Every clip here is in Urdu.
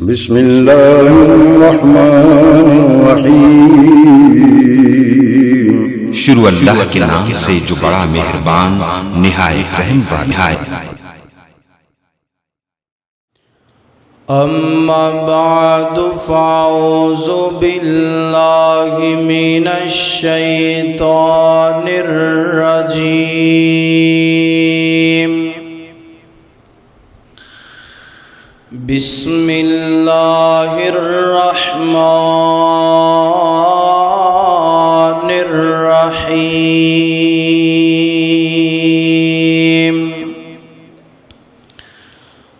بسم اللہ الرحمن الرحیم۔ شروع اللہ کے نام سے جو بڑا مہربان نہایت رحم والا ہے۔ اما بعد فاعوذ باللہ من الشیطان الرجیم۔ بسم اللہ الرحمن الرحیم۔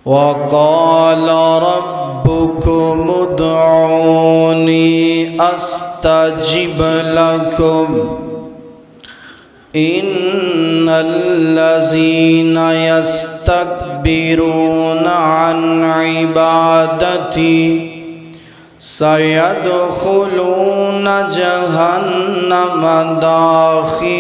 وقال ربكم ادعوني استجب لكم ان الذين يستكبرون عن عبادتي سيدخلون جهنم داخرين۔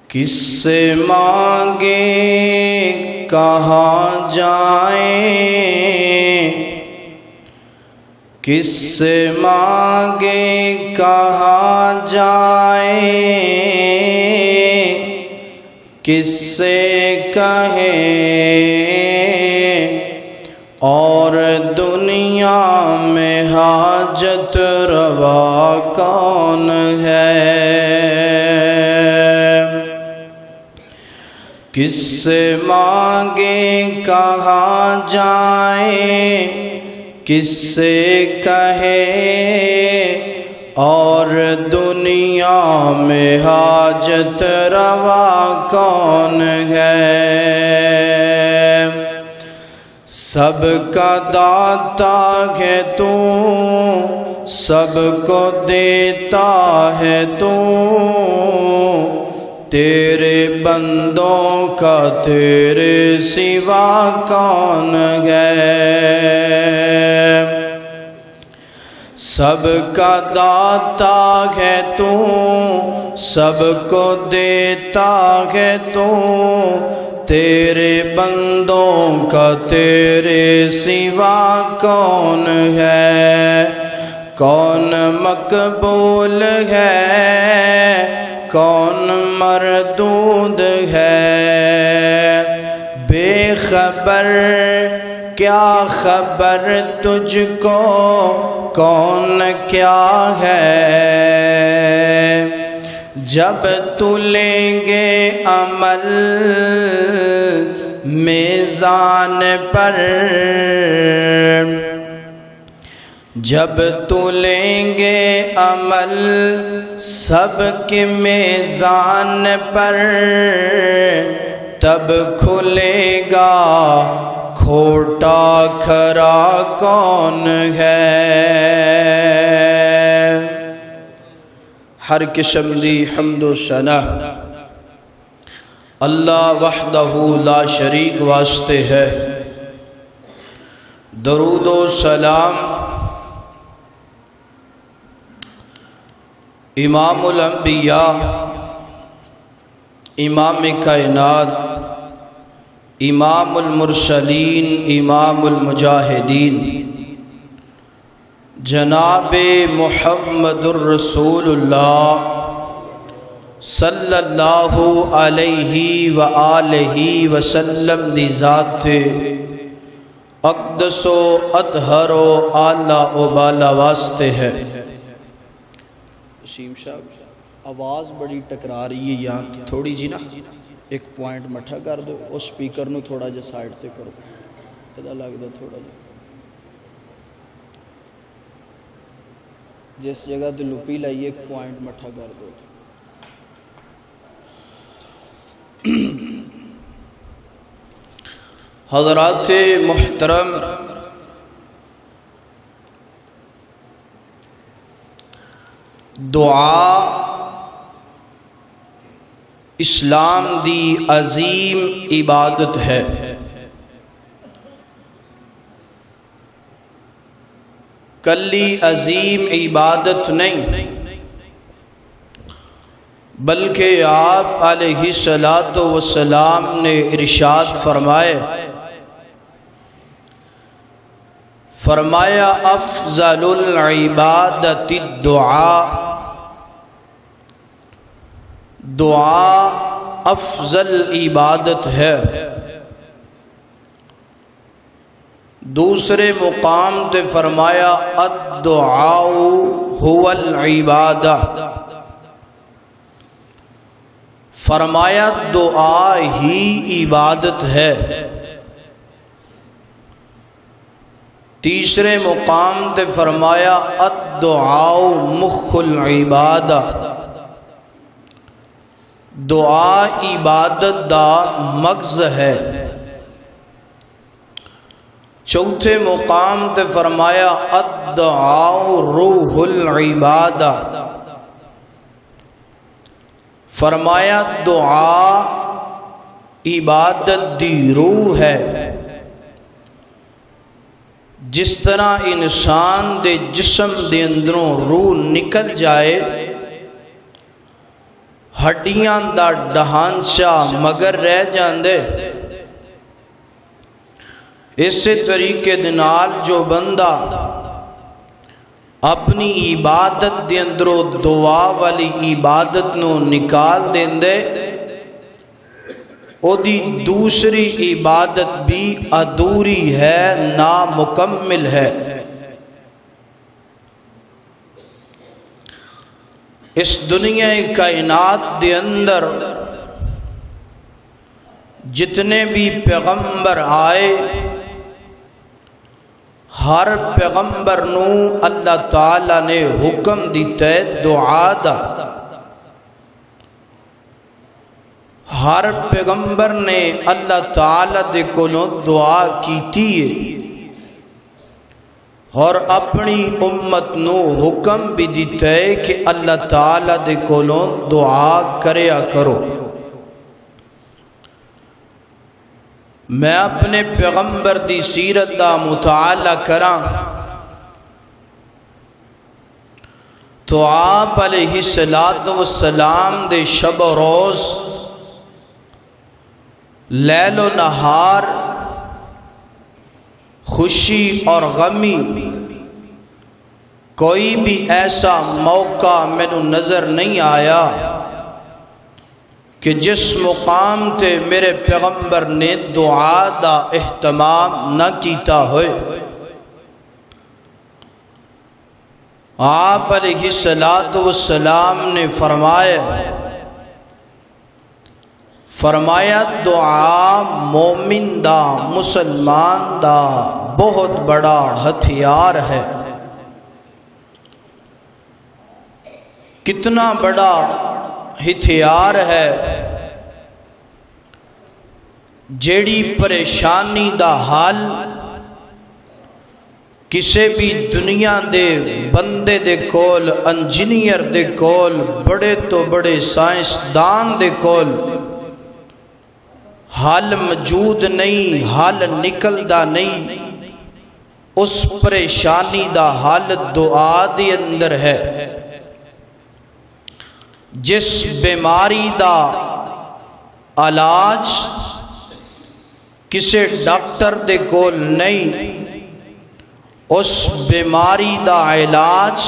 کس سے مانگیں کہاں جائیں، کس سے مانگیں کہاں جائیں، کس سے کہیں اور دنیا میں حاجت روا کون ہے؟ کس سے مانگیں کہاں جائیں، کس سے کہیں اور دنیا میں حاجت روا کون ہے؟ سب کا داتا ہے تو، سب کو دیتا ہے تو، تیرے بندوں کا تیرے سوا کون ہے؟ سب کا داتا ہے تو، سب کو دیتا ہے تو، تیرے بندوں کا تیرے سوا کون ہے؟ کون مقبول ہے، کون مردود ہے؟ بے خبر کیا خبر تجھ کو کون کیا ہے؟ جب تو لیں گے عمل میزان پر، جب تو لیں گے عمل سب کے میزان پر، تب کھلے گا کھوٹا کھرا کون ہے؟ ہر قسم دی حمد و ثنا اللہ وحدہ لا شریک واسطے ہے۔ درود و سلام امام الانبیاء، امام کائنات، امام المرسلین، امام المجاہدین، جناب محمد الرسول اللہ صلی اللہ علیہ وآلہ وسلم دی ذات اقدس و اطہر و اعلیٰ و بالا واسطے ہے۔ وسیم صاحب آواز بڑی ٹکرا رہی ہے یہاں، تھوڑی جی نا ایک پوائنٹ مٹھا کر دو، اس سپیکر نو تھوڑا جا سائڈ سے کرو، پتہ لگدا تھوڑا جا جس جگہ تے لپی لائیے ایک پوائنٹ مٹھا کر دو۔ حضرات محترم، دعا اسلام دی عظیم عبادت ہے۔ کلی عظیم عبادت نہیں، بلکہ آپ علیہ الصلوۃ والسلام نے ارشاد فرمایا افضل العبادت الدعاء، دعا افضل عبادت ہے۔ دوسرے مقام تے فرمایا الدعاء هو العبادہ، فرمایا دعا ہی عبادت ہے۔ تیسرے مقام تے فرمایا الدعاء مخ العبادہ، دعا عبادت دا مغز ہے۔ چوتھے مقام تے فرمایا الدعاء روح العبادہ، فرمایا دعا عبادت دی روح ہے۔ جس طرح انسان دے جسم دے اندروں روح نکل جائے، ہڈیاں دا ڈھانچہ مگر رہ جاندے، اسی طریقے دے نال جو بندہ اپنی عبادت دے اندروں دعا والی عبادت نو نکال دیندے، او دی دوسری عبادت بھی ادھوری ہے، نامکمل ہے۔ اس دنیا کائنات دے اندر جتنے بھی پیغمبر آئے، ہر پیغمبر نو اللہ تعالی نے حکم دیتا ہے دعا دا۔ ہر پیغمبر نے اللہ تعالی دے کولوں دعا کیتی ہے، اور اپنی امت نو حکم بھی دیتا ہے کہ اللہ تعالی دے کولوں دعا کریا کرو۔ میں اپنے پیغمبر دی سیرت دا مطالعہ کراں تو آپ علیہ الصلوۃ والسلام دے شب و روز، لیل و نہار، خوشی اور غمی، کوئی بھی ایسا موقع مینوں نظر نہیں آیا کہ جس مقام تے میرے پیغمبر نے دعا دا اہتمام نہ کیتا ہوئے۔ آپ علیہ الصلوۃ والسلام نے فرمایا دعا مومن دا، مسلمان دا بہت بڑا ہتھیار ہے۔ کتنا بڑا ہتھیار ہے، جیڑی پریشانی دا حل کسے بھی دنیا دے بندے دے کول، انجینئر دے کول، بڑے تو بڑے سائنسدان دے کول حل موجود نہیں، حل نکلدا نہیں۔ اس پریشانی دا حل دعا دے اندر ہے۔ جس بیماری دا علاج کسے ڈاکٹر دے کول نہیں، اس بیماری دا علاج،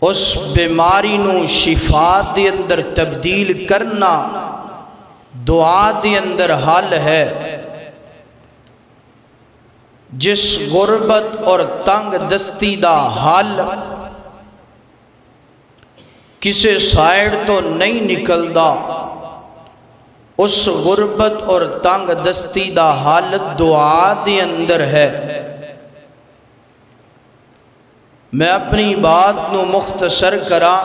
اس بیماری نو شفا دے اندر تبدیل کرنا دعا دے اندر حل ہے۔ جس غربت اور تنگ دستی دا حل کسے سائیڈ تو نہیں نکلدا، اس غربت اور تنگ دستی دا حل دعا دے اندر ہے۔ میں اپنی بات نو مختصر کراں،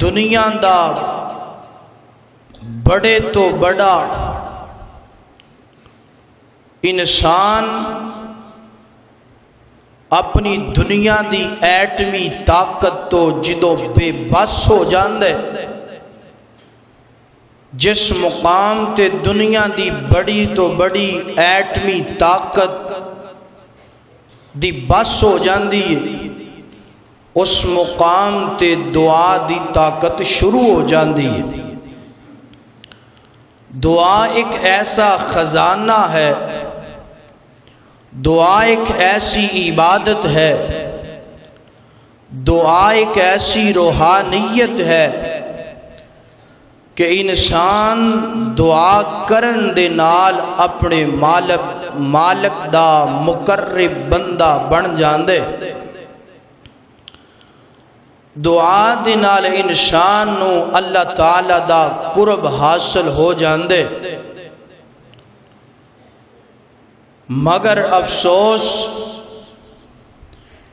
دنیا دا بڑے تو بڑا انسان اپنی دنیا دی ایٹمی طاقت تو جدوں بے بس ہو جاندے، جس مقام تے دنیا دی بڑی تو بڑی ایٹمی طاقت دی بس ہو جاندی ہے، اس مقام تے دعا دی طاقت شروع ہو جاندی ہے۔ دعا ایک ایسا خزانہ ہے، دعا ایک ایسی عبادت ہے، دعا ایک ایسی روحانیت ہے کہ انسان دعا کرن دے نال اپنے مالک دا مقرب بندہ بن جاندے۔ دعا دے نال انسان نو اللہ تعالی دا قرب حاصل ہو جاندے۔ مگر افسوس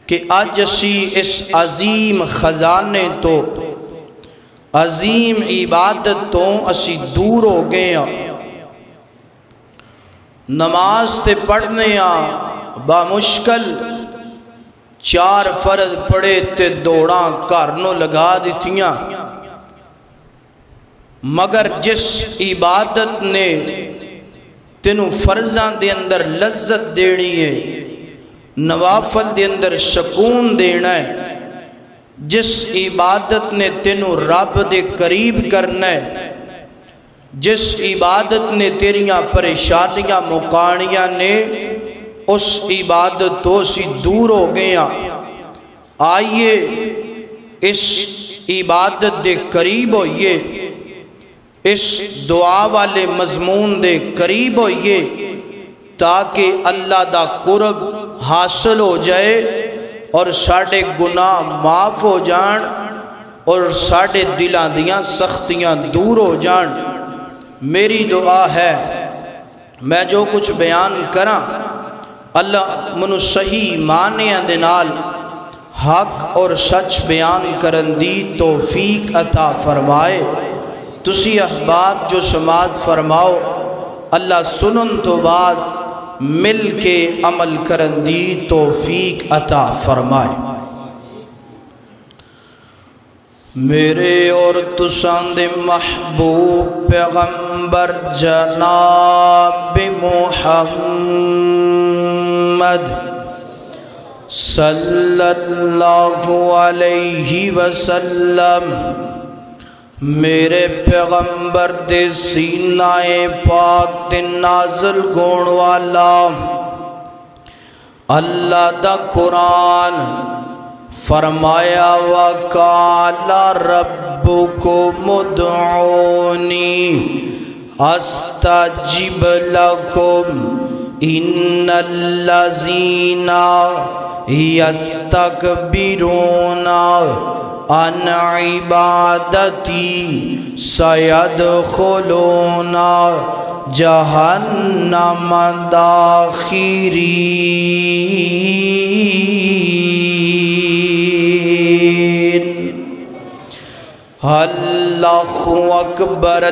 کہ اج اسی اس عظیم خزانے تو، عظیم عبادت تو اسی دور ہو گئے ہیں۔ نماز تے پڑھنے با مشکل 4 فرض پڑھے تے دوڑاں گھر نو لگا دیتیاں، مگر جس عبادت نے تینوں فرضاں دے اندر لذت دینی ہے، نوافل دے اندر سکون دینا ہے، جس عبادت نے تینوں رب دے قریب کرنا ہے، جس عبادت نے تیریاں پریشانیاں مکانیاں نے، اس عبادت تو سی دور ہو گیا۔ آئیے اس عبادت دے قریب ہوئیے، اس دعا والے مضمون دے قریب ہوئیے، تاکہ اللہ دا قرب حاصل ہو جائے اور ساڑھے گناہ معاف ہو جان اور ساڑھے دلاں دیاں سختیاں دور ہو جان۔ میری دعا ہے میں جو کچھ بیان کراں اللہ منو صحیح معنیاں دے نال حق اور سچ بیان کرن دی توفیق عطا فرمائے۔ تسی احباب جو سماعت فرماؤ، اللہ سنن تو بعد مل کے عمل کرن دی توفیق عطا فرمائے۔ میرے اور تساں دے محبوب پیغمبر جناب محمد صلی اللہ علیہ وسلم، میرے پیغمبر دے سینہ پاک دے نازل گون والا اللہ دا قرآن فرمایا وَقَالَ رَبُّكُمُ ادْعُونِي أَسْتَجِبْ لَكُمْ إِنَّ الَّذِينَ يَسْتَكْبِرُونَ عَنْ عِبَادَتِي سَيَدْخُلُونَ جَهَنَّمَ دَاخِرِينَ۔ اللہ اکبر۔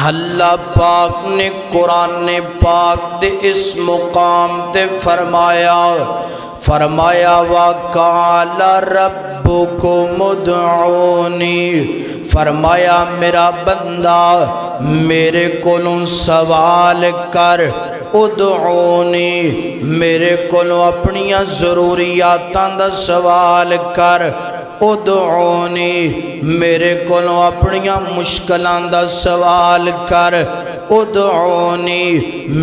اللہ پاک نے قرآن پاک دے اس مقام دے فرمایا وَقَالَ رَبُّكُمُ ادْعُونِي، فرمایا میرا بندہ میرے کولوں سوال کر، ادعونی میرے کولوں اپنیاں ضروریاتاں دا سوال کر، ادعونی میرے کولوں اپنیاں مشکلاں دا سوال کر، ادعونی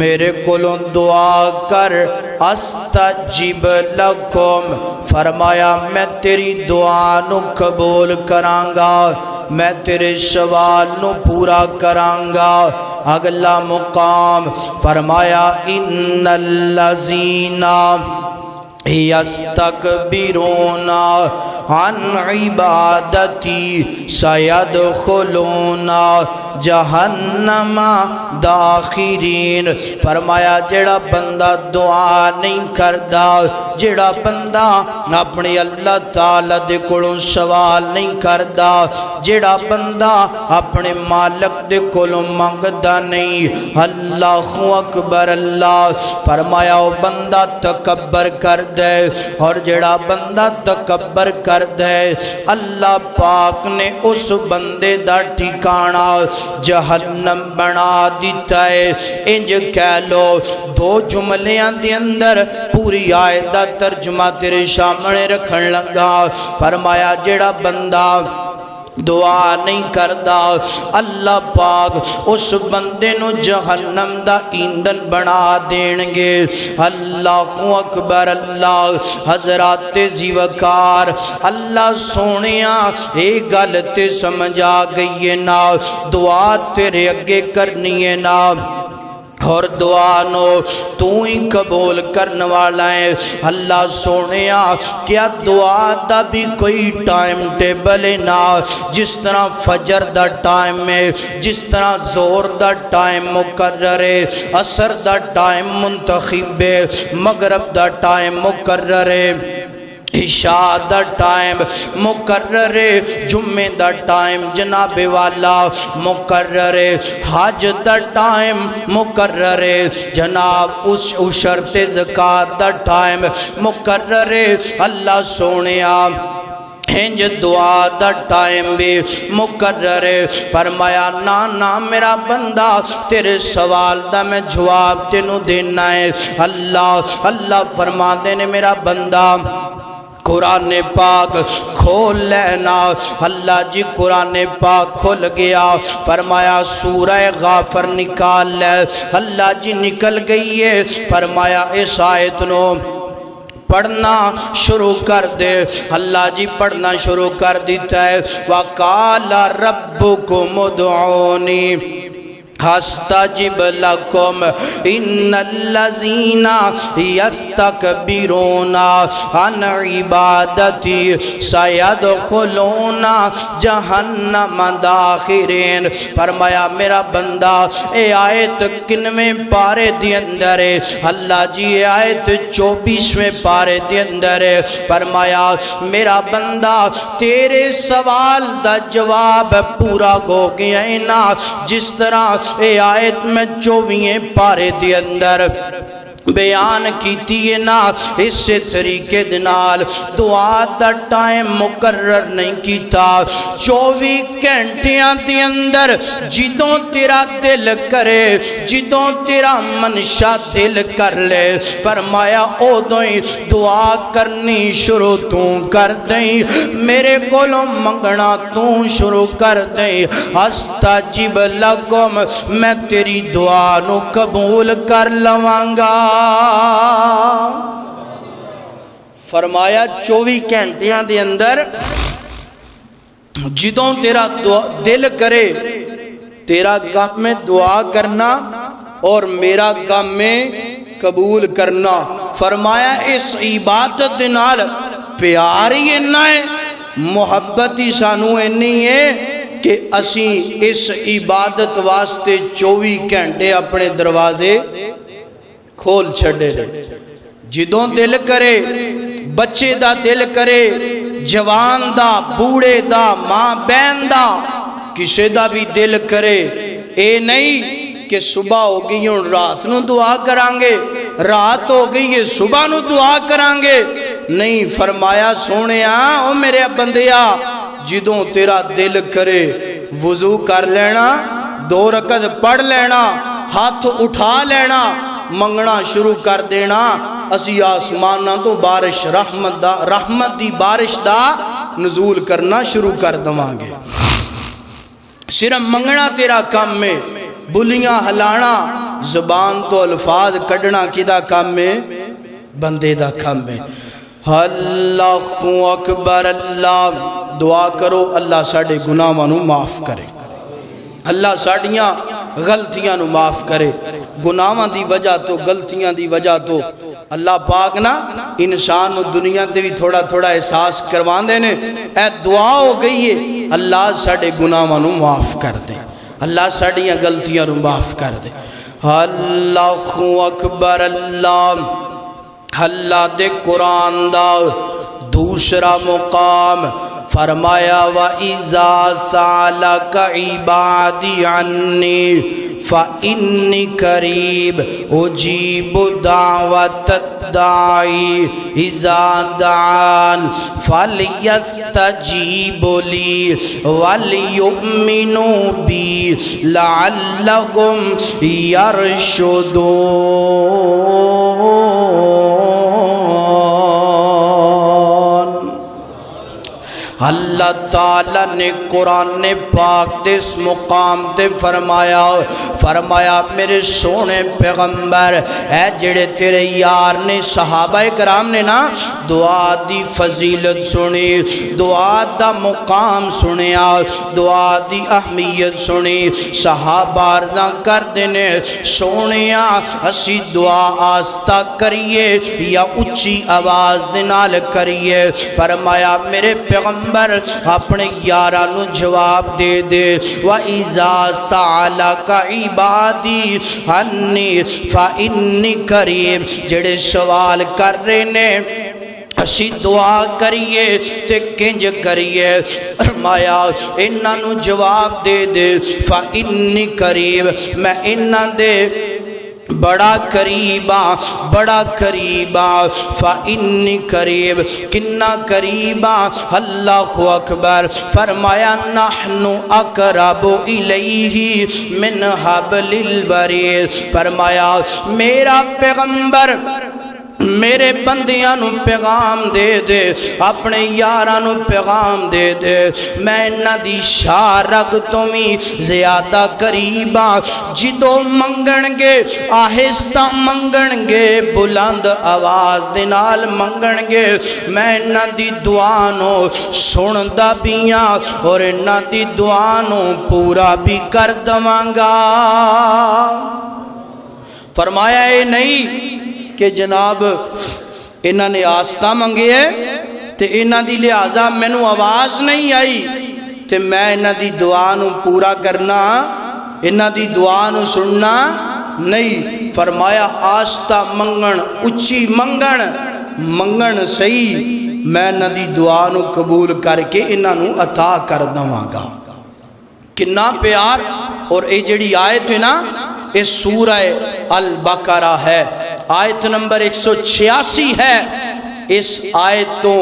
میرے کولوں دعا کر، استجب لکم فرمایا میں تیری دعا نو قبول کرانگا، میں تیرے سوال نو پورا کرانگا۔ اگلا مقام فرمایا ان الذین یستکبرون عن عبادتی سیدخلون جہنم داخرین، فرمایا جڑا بندہ دعا نہیں کردا، جڑا بندہ اپنے اللہ تعالی دے کولوں سوال نہیں کردا، جڑا بندہ اپنے مالک دے کولوں منگدا نہیں، اللہ اکبر۔ اللہ فرمایا او بندہ تکبر کر دے، اور جڑا بندہ تکبر کر دے اللہ پاک نے اس بندے دا ٹھکانہ جہنم بنا دیتا ہے۔ انج کہہ لو دو جملیاں دے اندر پوری آیت دا ترجمہ تیرے سامنے رکھن لگا. فرمایا جڑا بندہ دعا نہیں کردا اللہ پاک اس بندے نو جہنم دا ایندھن بنا دین گے. اللہ اکبر. اللہ حضرات زیوکار اللہ سونیا اے گل تے سمجھ آ گئی ہے نا. دعا تیرے اگے کرنی ہے نا اور دعا نو تو ہی قبول کرنے والا ہے. اللہ سونیا کیا دعا دا بھی کوئی ٹائم ٹیبل ہے نا؟ جس طرح فجر دا ٹائم ہے، جس طرح زور دا ٹائم مقرر ہے، عصر دا ٹائم منتخب ہے، مغرب دا ٹائم مقرر ہے، عشاء دا ٹائم مقرر ہے، جمعہ دا ٹائم جناب والا مقرر ہے، حج دا ٹائم مقرر ہے، جناب اس شرط زکاة دا ٹائم مقرر ہے. اللہ سونیا ہنج دعا دا ٹائم بھی مقرر ہے. فرمایا نا میرا بندہ تیرے سوال دا میں جواب تینوں دینا ہے. اللہ فرما دینے میرا بندہ قرآن پاک کھول لینا. اللہ جی قرآن پاک کھل گیا. فرمایا سورہ غافر نکال لے. اللہ جی نکل گئی ہے. فرمایا اس آیت نو پڑھنا شروع کر دے. اللہ جی پڑھنا شروع کر دیتا ہے. وَقَالَ رَبُّكُمُ ادْعُونِي استجب لکم ان الذین یستکبرون عن عبادتی سیدخلون جہنم داخرین. فرمایا میرا بندہ اے آیت کنویں پارے دی اندر ہے؟ اللہ جی اے آیت 24ویں پارے دی اندر ہے. فرمایا میرا بندہ تیرے سوال دا جواب پورا ہو گیا ہے نا. جس طرح اے آیت میں 24 پارے دی اندر بیان کیتی ہے نا، اس سے طریقے دنال دعا دا ٹائم مقرر نہیں کیتا. 24 گھنٹیاں دی اندر جدوں تیرا دل کرے، جدوں تیرا منشا دل کر لے، فرمایا او دوئی دعا کرنی شروع تو کر دیں، میرے کولوں منگنا تو شروع کر دیں. استجب لکم میں تیری دعا نو قبول کر لوانگا. فرمایا 24 گھنٹیاں دے اندر جدوں تیرا دل کرے، تیرا کام میں دعا کرنا اور میرا کام میں قبول کرنا. فرمایا اس عبادت نال پیار ہی اتنا ہے، محبت ہی سانو اتنی ہے کہ اسی اس عبادت واسطے 24 گھنٹے اپنے دروازے کھول چھڑے رہے. جدوں دل کرے، بچے دا دل کرے، جوان دا، بوڑے دا، ماں بہن دا، کسے دا بھی دل کرے. اے نہیں کہ صبح ہو گئی ہوں رات نو دعا کرانگے، رات ہو گئی ہے صبح نو دعا کرانگے. نہیں، فرمایا سونے او میرے بندیا جدوں تیرا دل کرے وضو کر لینا، 2 رکعت پڑھ لینا، ہاتھ اٹھا لینا، منگنا شروع کر دینا. اسی آسمانہ تو بارش رحمت دی بارش دا نزول کرنا شروع کر دوانگے. صرف منگنا تیرا کام میں، بلیاں ہلانا، زبان تو الفاظ کڑنا کدا کام میں؟ بندے دا کام میں. اللہ اکبر. اللہ دعا کرو اللہ ساڑھے گناہاں نو معاف کرے، اللہ ساڑھیاں غلطیاں نو معاف کرے. گناہاں دی وجہ تو، غلطیاں دی وجہ تو اللہ پاک نا انسان نو دنیا دے بھی تھوڑا تھوڑا احساس کروان دینے. اے دعا ہو گئی ہے اللہ ساڑھے گناہاں نو معاف کر دے، اللہ ساڑھیاں غلطیاں نو معاف کر دے. اللہ اکبر. اللہ دے قرآن دا دوسرا مقام فرمایا وَإِذَا سَأَلَكَ عِبَادِي عَنِّي فَإِنِّي قَرِيبٌ أُجِيبُ دَعْوَةَ الدَّاعِ إِذَا دَعَانِ فَلْيَسْتَجِيبُوا لِي وَلْيُؤْمِنُوا بِي لَعَلَّهُمْ يَرْشُدُونَ. اللہ تعالی نے قرآن پاک دے اس مقام تے فرمایا میرے سونے پیغمبر اے جڑے تیرے یار نے صحابہ کرام نے نا دعا دی فضیلت سنی، دعا دا مقام سنیا، دعا دی اہمیت سنی، صحابہ عرضاں کر دینے سونیا اسی دعا آستہ کریے یا اچھی آواز دنال کریے؟ فرمایا میرے پیغمبر اپنے یارانو جواب دے دے وَإِذَا سَأَلَكَ عِبَادِي عَنِّي فَإِنِّي قَرِيبٌ، جڑے سوال کر رہے نے اسی دعا کریے تے کنج کریے؟ فرمایا انہاں جواب دے دے فَإِنِّي قَرِيبٌ، میں انہاں دے بڑا قریبا فَإِنِّي قَرِيبٌ، کنا قریبا؟ اللہ اکبر۔ فرمایا نحن اقرب الیہ من حبل الورید، فرمایا میرا پیغمبر میرے بندیاں نو پیغام دے دے، اپنے یاراں نو پیغام دے دے میں انہاں دی شارگ تو بھی زیادہ قریباں، جدو منگن گے آہستہ منگن گے، بلند آواز دے نال منگن گے، میں انہاں دی دعا نو سندا بیاں اور انہاں دی دعا نو پورا بھی کر دواں گا۔ فرمایا اے نہیں کہ جناب انہاں نے آستہ منگے ہے تے انہاں دی لہٰذا میں نو آواز نہیں آئی تے میں انہاں دی دعا نو پورا کرنا، انہاں دی دعا نو سننا نہیں۔ فرمایا آستہ منگن، اچھی منگن صحیح، میں انہاں دی دعا نو قبول کر کے انہاں نو عطا کر دواں گا۔ کنا پیار! اور اے جڑی آیت ہے نا اس سورہ البقرہ ہے، آیت نمبر 186 ہے۔ اس آیت تو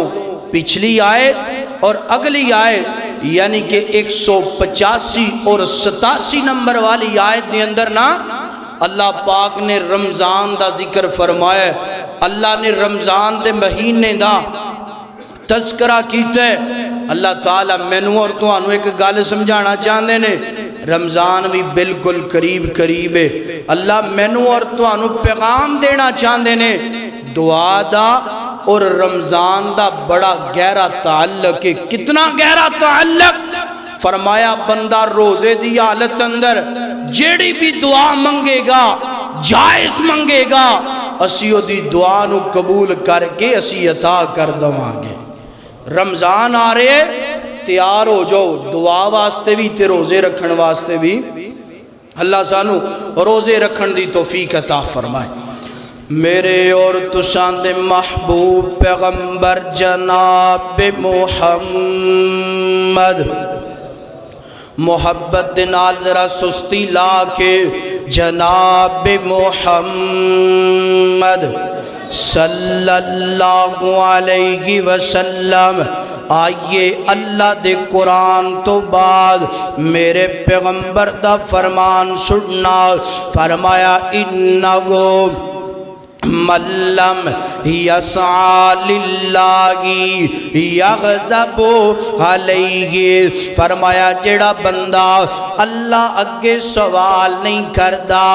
پچھلی آیت اور اگلی آیت یعنی کہ 185 اور 87 نمبر والی آیت دے اندر نا اللہ پاک نے رمضان دا ذکر فرمایا، اللہ نے رمضان دے مہینے دا تذکرہ کیتا ہے۔ اللہ تعالیٰ مینوں اور تانوں ایک گل سمجھانا چاہندے نے، رمضان بھی بالکل قریب ہے، اللہ مینوں اور تانوں پیغام دینا چاہندے نے، دعا دا اور رمضان دا بڑا گہرا تعلق ہے۔ کتنا گہرا تعلق؟ فرمایا بندہ روزے دی حالت اندر جیڑی بھی دعا منگے گا، جائز منگے گا، اسی او دی دعا نو قبول کر کے اسی عطا کر دواں گے۔ رمضان آ رہے تیار ہو جاؤ، دعا واسطے بھی تے روزے رکھن واسطے بھی۔ اللہ سانو روزے رکھن دی توفیق عطا فرمائے۔ میرے اور تساں دے محبوب پیغمبر جناب محمد، محبت دے نال ذرا سستی لا کے جناب محمد صلی اللہ علیہ وسلم آئیے اللہ دے قرآن تو بعد میرے پیغمبر دا فرمان سننا۔ فرمایا انہو من لم یسعی للہ یغضب علیہ، فرمایا جڑا بندہ اللہ اگے سوال نہیں کردا،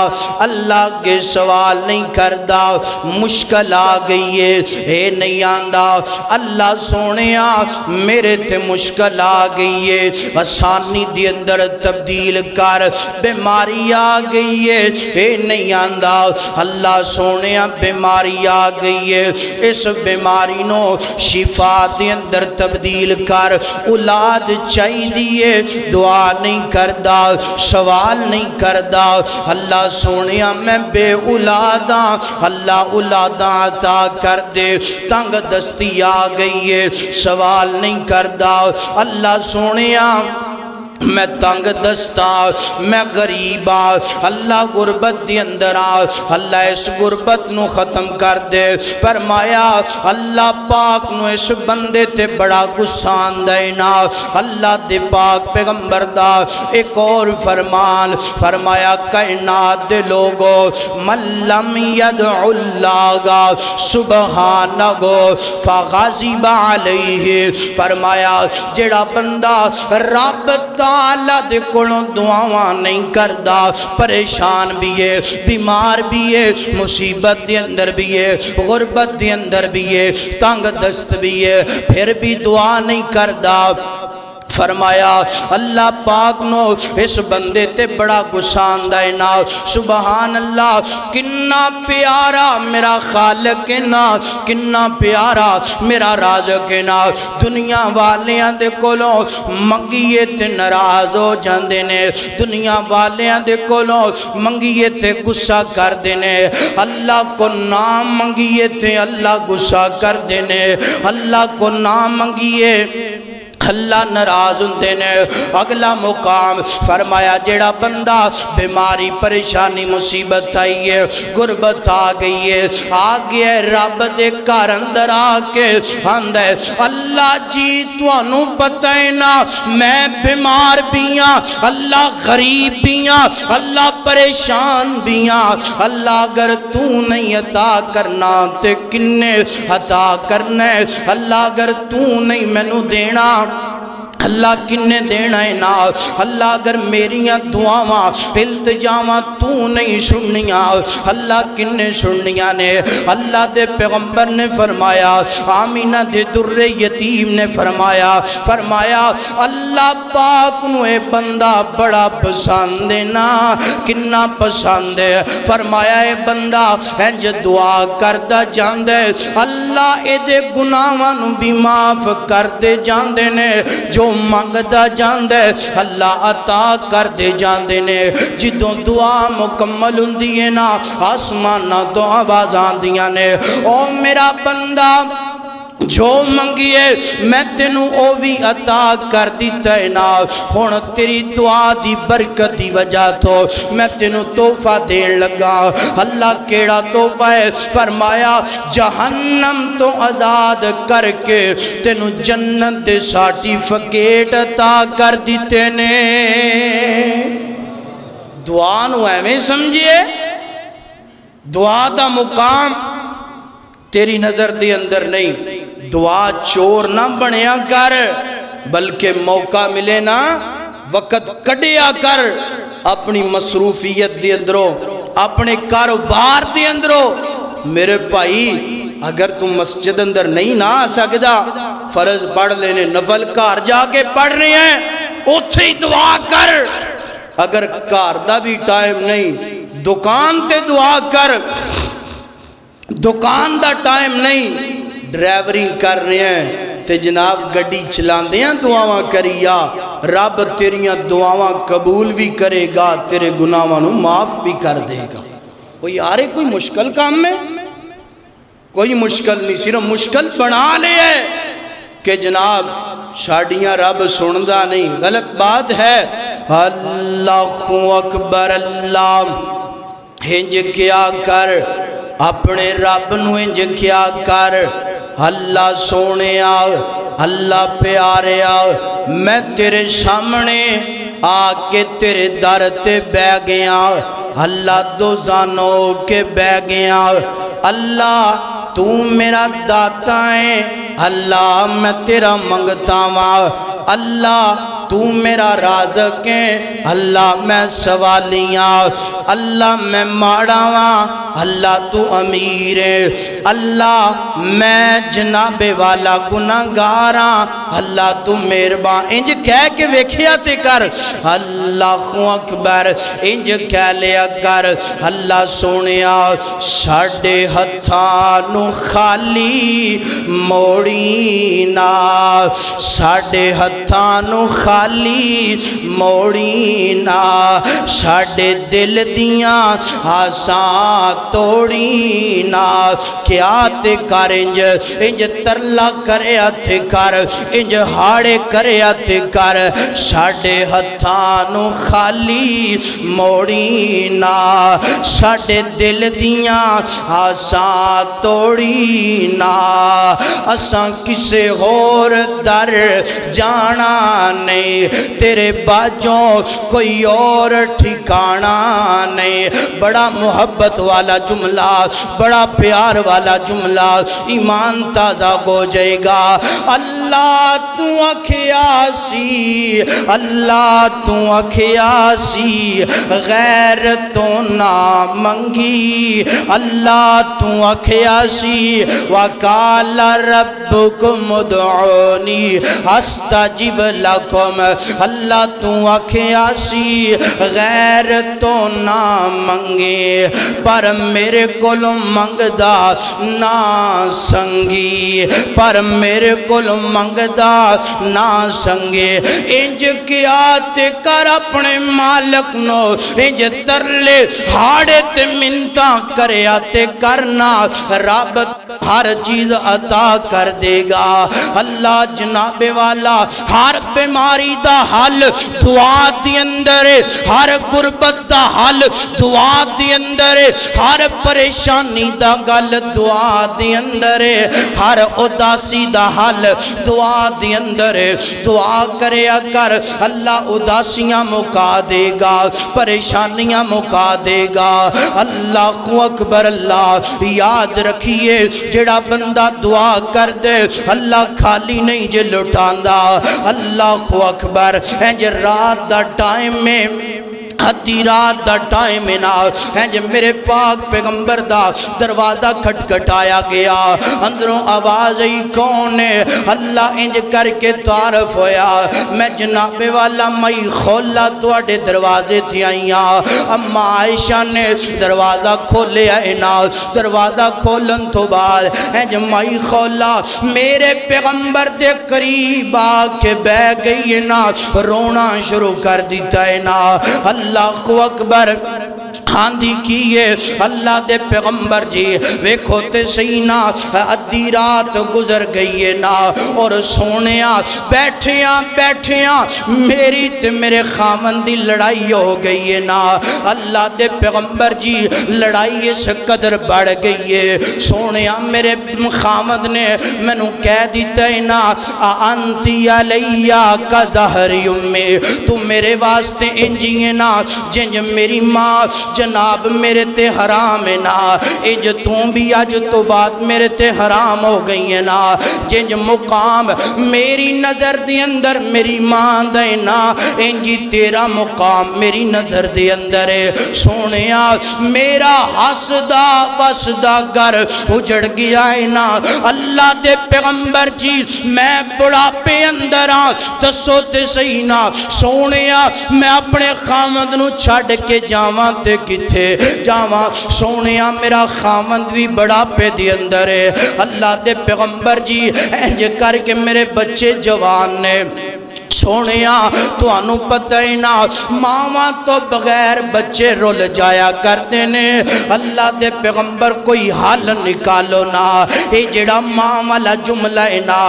اللہ اگے سوال نہیں کردا، مشکل آ گئی ہے اے نہیں آندا اللہ سونیا میرے تے مشکل آ گئی ہے، آسانی دی اندر تبدیل کر، بیماری آ گئی ہے اے نہیں آندا اللہ سونیا بیماری آ گئی ہے، اس بیماری نو شفا دے اندر تبدیل کر، اولاد چاہی دیئے دعا نہیں کردا، سوال نہیں کردا، اللہ سونیا میں بے اولاداں، اللہ اولاداں عطا کر دے، تنگ دستی آ گئی ہے، سوال نہیں کردا، اللہ سونیا میں تنگ دستا میں غریبا اللہ غربت دی اندر آ اللہ اس غربت نو ختم کر دے فرمایا اللہ پاک نو اس بندے تے بڑا غصہ آندا ہے نا اللہ دے پاک پیغمبر دا ایک اور فرمان فرمایا کائنات دے لوگو من لم یدعو اللہ سبحانہ فغضب علیہ فرمایا جڑا بندہ رب تعالیٰ دے کولوں دعاواں نہیں کردا پریشان بھی ہے بیمار بھی ہے مصیبت دے اندر بھی ہے غربت دے اندر بھی ہے تنگ دست بھی ہے پھر بھی دعا نہیں کردا فرمایا اللہ پاک نو اس بندے تے بڑا غصہ آندا ہے نا سبحان اللہ کنا پیارا میرا خالق ہے نا کنا پیارا میرا رازق ہے نا دنیا والیاں دے کولوں منگیے تے ناراض ہو جاندے نے دنیا والیاں دے کولوں منگیے تے غصہ کر دینے اللہ کو نام منگیے تے اللہ غصہ کر دینے اللہ کو نام منگیے اللہ ناراض ہوندے نے اگلا مقام فرمایا جڑا بندہ بیماری پریشانی مصیبت آئی ہے غربت آ گئی ہے آ گیا رب دے گھر اندر آ کے آندا ہے اللہ جی تانوں پتہ ہے نا میں بیمار بھی ہاں اللہ غریب بھی ہاں اللہ پریشان بھی ہاں اللہ اگر تو نہیں عطا کرنا تے کنے عطا کرنا ہے اللہ اگر تو نہیں مینوں دینا اللہ کنے دینا ہے نا اللہ اگر میریاں دعاواں التجاواں تو نہیں سننیاں اللہ کنے سننیاں نے اللہ دے پیغمبر نے فرمایا آمینہ دے در یتیم نے فرمایا اللہ پاک نو اے بندہ بڑا پسند ہے نا کنا پسند ہے فرمایا اے بندہ انج دعا کردہ جاندے اللہ اے دے گناہاں نو بھی معاف کردے جاندے نے جو منگدا جاندے اللہ عطا کر دے جاندے نے جدوں دعا مکمل ہوندی ہے نا آسماناں تو آواز آندیاں نے او میرا بندہ جو منگیے میں تینوں او بھی عطا کر دیتا ہے نا ہن تیری دعا دی برکت دی وجہ تو میں تینوں تحفہ دین لگا اللہ کیڑا تحفہ ہے فرمایا جہنم تو آزاد کر کے تینوں جنت دے سرٹیفکیٹ عطا کر دیتے نے دعا نو ایویں سمجھیے دعا دا مقام تیری نظر دے اندر نہیں دعا چور نہ بنیا کر بلکہ موقع ملے نا وقت کڈیا کر اپنی مصروفیت دے اندروں اپنے کاروبار دے اندروں میرے بھائی اگر تم مسجد اندر نہیں نہ آ سکدا فرض پڑھ لینے نفل گھر جا کے پڑھ رہے ہیں اوتھے ہی دعا کر اگر گھر دا بھی ٹائم نہیں دکان تے دعا کر دکان دا ٹائم نہیں ڈرائیورنگ کر رہے ہیں تے جناب گڈی چلاندے ہیں دعاواں کریا رب تیریاں دعاواں قبول بھی کرے گا تیرے گناہاں نو معاف بھی کر دے گا وہ یارے کوئی مشکل کام میں کوئی مشکل نہیں صرف مشکل بنا لے ہے کہ جناب شاڑیاں رب سندا نہیں غلط بات ہے اللہ اکبر اللہ ہنج کیا کر اپنے رب نو انج کیا کر اللہ سونے اللہ پیارے میں تیرے سامنے آ کے تیرے در تے بہ گیا اللہ دو زانوں کے بہ گیا اللہ تو میرا داتا ہے اللہ میں تیرا منگتا ہوں اللہ تو میرا رازق ہے اللہ میں سوالیاں اللہ میں ماڑا ہاں اللہ تو امیر ہے اللہ میں جناب والا گناہگار ہاں اللہ تو مہربان انج کہہ کے ویکھیا تے کر اللہ اکبر انج کہہ لیا کر اللہ سونیا ساڈے ہتھاں نو خالی موڑی نا ساڈے ہتھاں نو خالی خالی موڑی نا ساڈے دل دیاں آساں توڑی نا کیا تے کر انج ترلا کریا تے کر انج ہاڑے کریا تے کر ساڈے ہتھاں نو خالی موڑی نا ساڈے دل دیاں آساں توڑی نا اساں کسے ہور در جانا نہیں تیرے باجوں کوئی اور ٹھکانا نہیں بڑا محبت والا جملہ بڑا پیار والا جملہ ایمان تازہ ہو جائے گا اللہ تو اکھیاسی اللہ تو اکھیاسی غیر تو نہ منگی اللہ تو اکھیاسی وقال ربکم ادعونی استجب لکم اللہ تو اکھیاسی غیر تو نہ منگے پر میرے کول منگدا نہ سنگی پر میرے کول منگدا نہ سنگے انج کیا تے کر اپنے مالک نو انج ترلے ہاڑے تے منتاں کریا تے کرنا رب ہر چیز عطا کر دے گا اللہ جناب والا ہر بیماری دا حل دعا دی اندر ہر غربت دا حل دعا دی اندر ہر پریشانی دا گل دعا دی اندر ہر اداسی دا حل دعا دی اندر دعا کریا کر اللہ اداسیاں مکا دے گا پریشانیاں مکا دے گا اللہ اکبر اللہ یاد رکھیے جڑا بندہ دعا کر دے اللہ خالی نہیں جے لٹاندا اللہ اکبر انج رات دا ٹائم میں حدی رات دا ٹائم نا انج میرے پاک پیغمبر دا دروازہ کھٹکھٹایا گیا اندروں آواز ای کون ہے اللہ انج کر کے تعارف ہویا میں جناب والا مائی خولا تواڈے دروازے تھی آئیاں اما عائشہ نے دروازہ کھولے آئے نا دروازہ کھولن تو بعد انج مائی خولا میرے پیغمبر دے قریب آ کے بہ گئی نا رونا شروع کر دیتا ہے نا اللہ اکبر آندھی کیے اللہ دے پیغمبر جی ویکھوتے سینا ادھی رات گزر گئی نا اور سونیا بیٹھیاں میری تے میرے خامن دی لڑائی ہو گئی نا اللہ دے پیغمبر جی لڑائی اس قدر بڑھ گئی ہے سونیا میرے خامد نے منو کہہ دیتا ہے نا انتی علیہ کا ظہر امی تو میرے واسطے انجیے نا جنج میری ماں جناب میرے تے حرام ہے نا انج توں بھی آج تو بات میرے تے حرام ہو گئی ہے نا جنج مقام میری نظر دی اندر میری ماں دے نا انجی تیرا مقام میری نظر دی اندر ہے سونیا میرا حسدہ وسدہ گر اجڑ گیا ہے نا اللہ دے پیغمبر جی میں بڑھاپے اندر دسو تے صحیح نا سونیا میں اپنے خامد نو چھڑ کے جاواں تے کتھے جاواں سونیا میرا خامد بھی بڑھاپے دی اندر ہے اللہ دے پیغمبر جی انج کر کے میرے بچے جوان نے سونیا تو انو پتہ ہی نا ماما تو بغیر بچے رول جایا کرتے نے اللہ دے پیغمبر کوئی حل نکالو نا اے جڑا ماما لا جملہ نا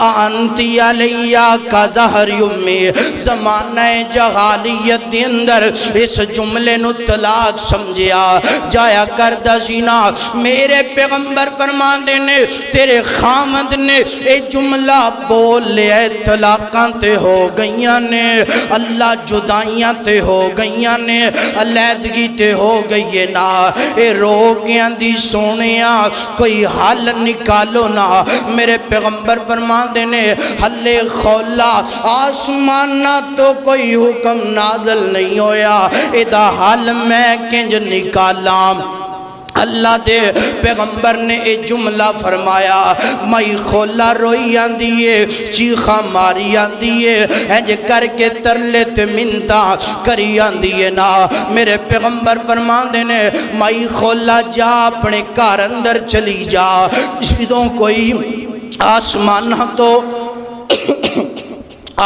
انتی علیہ کا ظہر امی زمانہ جہالیت دی اندر اس جملے نو طلاق سمجھیا جایا کردہ سینا میرے پیغمبر فرمان دینے تیرے خامد نے اے جملہ بول لے طلاقاں تے ہو گئیاں نے اللہ جدائیاں تے ہو گئیاں نے علیحدگی تے ہو گئی نا اے روگیاں دی سونیاں کوئی حل نکالو نا میرے پیغمبر فرمان دینے حل خولا آسمانہ تو کوئی حکم نازل نہیں ہویا ادا حل میں کنج نکالام اللہ دے پیغمبر نے اے جملہ فرمایا مائی خولا روئی آندیے چیخا ماری آندیے انج کر کے ترلے تے منتا کری آندیے نا میرے پیغمبر فرمان دینے مائی خولا جا اپنے کار اندر چلی جا جدوں کوئی آسمانہ تو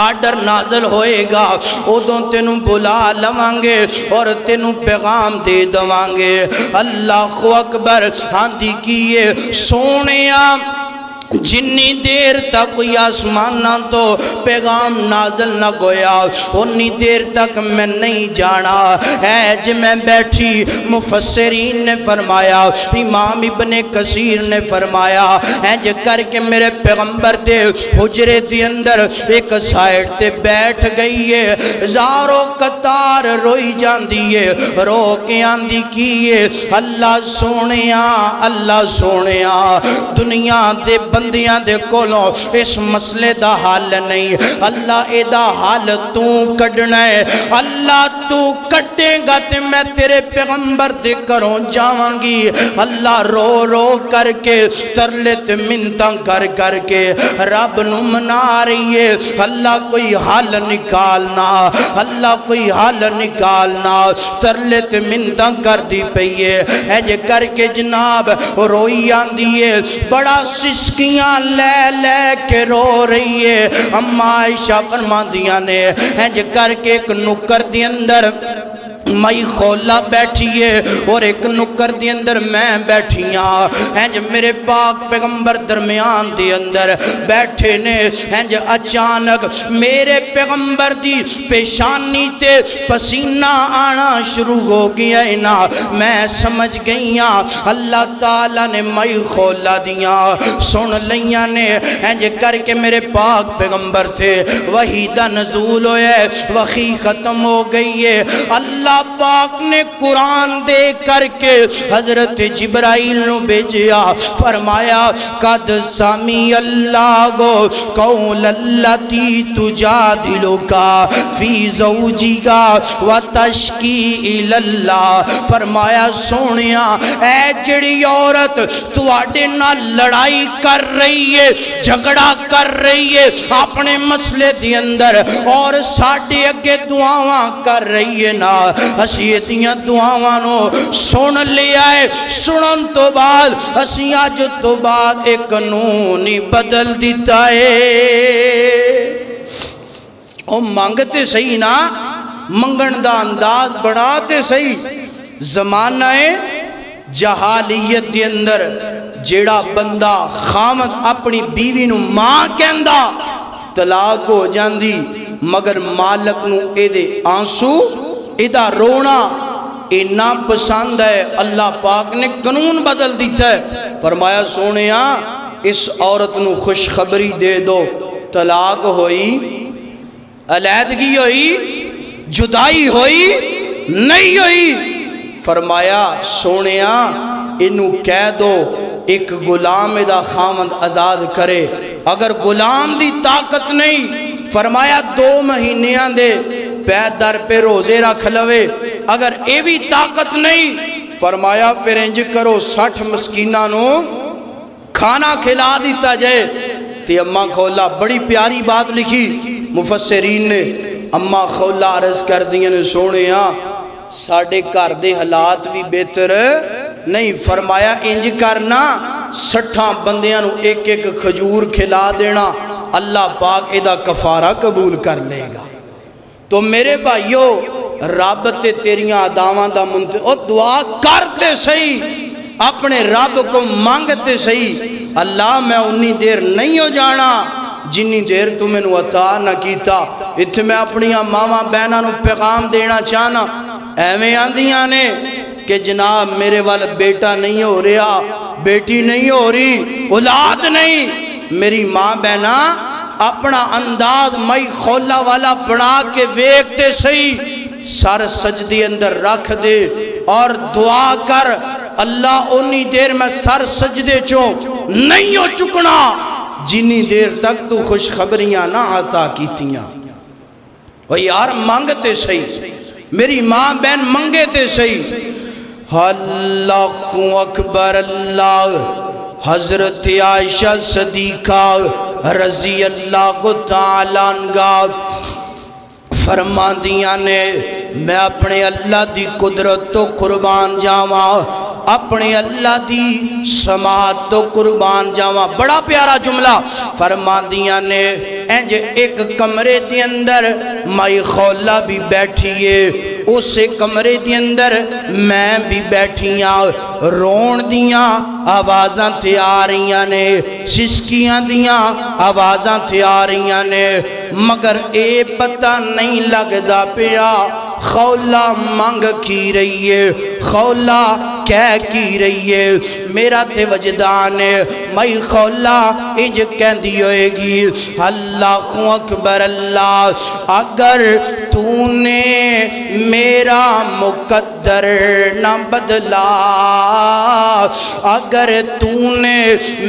آرڈر نازل ہوئے گا ادوں تینوں بلا لوانگے اور تینوں پیغام دے دوانگے۔ اللہ اکبر آندی کیے سونیا جنی دیر تک کوئی آسمانہ تو پیغام نازل نہ گویا انی دیر تک میں نہیں جانا ہے جب میں بیٹھی۔ مفسرین نے فرمایا، امام ابن کثیر نے فرمایا ہے جو کر کے میرے پیغمبر دے حجرے دی اندر ایک سائٹ تے بیٹھ گئی ہے، زارو قطار روئی جاندی ہے، رو کے آندی کیے اللہ سونیا دنیا دے بندیاں دے کولوں اس مسئلے دا حال نہیں، اللہ اے دا حال تو کڈنا ہے، اللہ تو کٹے گا تے میں تیرے پیغمبر دے کروں جاواں گی۔ اللہ رو رو کر کے ترلت منتاں کر کے رب نو منا رہی ہے، اللہ کوئی حل نکالنا، اللہ کوئی حل نکالنا، ترلت منتاں کر دی پئی ہے اج کر کے جناب روئی آندی ہے، بڑا سسکیاں لے لے کے رو رہی ہے۔ اما عائشہ فرماندیاں نے اج کر کے ایک نکر دی اندر مائی خولا بیٹھی ہے اور ایک نکر دی اندر میں بیٹھیاں ہیں، میرے پاک پیغمبر درمیان دی اندر بیٹھے نے ہیں، اچانک میرے پیغمبر دی پیشانی تے پسینہ آنا شروع ہو گیا ہے نا، میں سمجھ گئیاں اللہ تعالیٰ نے مائی خولا دیاں سن لیاں نے ہیں، کر کے میرے پاک پیغمبر تھے وحی دا نزول ہوئے، وحی ختم ہو گئی ہے۔ اللہ پاک نے قرآن دے کر کے حضرت جبرائیل نو بھیجیا، فرمایا قد سمی اللہ قول اللتی تجادلکا فی زوجیکا وتشکی اللہ، فرمایا سونیا اے جڑی عورت تواڈے نال لڑائی کر رہی ہے، جھگڑا کر رہی ہے اپنے مسئلے دی اندر اور ساڈے اگے دعاواں کر رہی ہے نا، اسی اتیاں دعاواں نو سن لیا ہے، سنن تو بعد اسی اج تو بعد ایک قانون ہی بدل دیتا ہے۔ او مانگتے صحیح نا، منگن دا انداز بڑھاتے صحیح۔ زمانہ جہالیت دی اندر جیڑا بندہ خامد اپنی بیوی نو ماں کہندا طلاق ہو جاندی، مگر مالک نو اے دے آنسو ادا رونا اتنا پسند ہے، اللہ پاک نے قانون بدل دیتا ہے، فرمایا سونیا اس عورت نو خوشخبری دے دو، طلاق ہوئی، علیحدگی ہوئی، جدائی ہوئی نہیں ہوئی، فرمایا سونیا انو کہہ دو ایک غلام دا خامند آزاد کرے، اگر غلام دی طاقت نہیں فرمایا 2 مہینیاں دے پہ در پہ روزے رکھ لوے، اگر اے بھی طاقت نہیں فرمایا پھر انج کرو 60 مسکینہ نو کھانا کھلا دیتا جائے۔ تے اماں خولا بڑی پیاری بات لکھی مفسرین نے، اماں خولا عرض کر دیا نے سونیا ساڑھے گھر دے حالات بھی بہتر نہیں، فرمایا انج کرنا 60 بندیاں نو ایک ایک کھجور کھلا دینا، اللہ پاک ادا کفارہ قبول کر لے گا۔ تو میرے بھائیو رب تے تیریاں اداواں دا منتظر او دعا کرتے صحیح، اپنے رب کو مانگتے صحیح، اللہ میں انی دیر نہیں ہو جانا جنی دیر تو میں نو عطا نہ کیتا۔ اتھے میں اپنی ماما بہنہ نو پیغام دینا چاہنا، ایویں آندیاں نے کہ جناب میرے والا بیٹا نہیں ہو رہا، بیٹی نہیں ہو رہی، اولاد نہیں، میری ماں بہنہ اپنا انداز مائی خولا والا بنا کے ویکتے صحیح، سر سجدی اندر رکھ دے اور دعا کر اللہ انی دیر میں سر سجدے چوں نہیں ہو چکنا جنی دیر تک تو خوشخبریاں نہ عطا کیتیاں۔ وہ یار مانگتے صحیح، میری ماں بہن منگے تے صحیح۔ اللہ اکبر اللہ، حضرت عائشہ صدیقہ رضی اللہ تعالیٰ عنہ فرمان دیا نے میں اپنے اللہ دی قدرت تو قربان جاواں، اپنے اللہ دی سماعت تو قربان جاواں۔ بڑا پیارا جملہ فرما دیاں نے انج ایک کمرے دے اندر مائی خولا بھی بیٹھیے، اسے کمرے دے اندر میں بھی بیٹھیاں، رون دیاں آوازاں تھے آ رہیاں نے، سسکیاں دیاں آوازاں تھے آ رہیاں نے، مگر اے پتہ نہیں لگدا پیا خولا منگ کی رہی ہے، خولا کہہ کی رہی ہے۔ میرا تے وجدان ہے مائی خولا انج کہندی ہوئے گی اللہ اکبر اللہ، اگر تو نے میرا مقدر نہ بدلا، اگر تو نے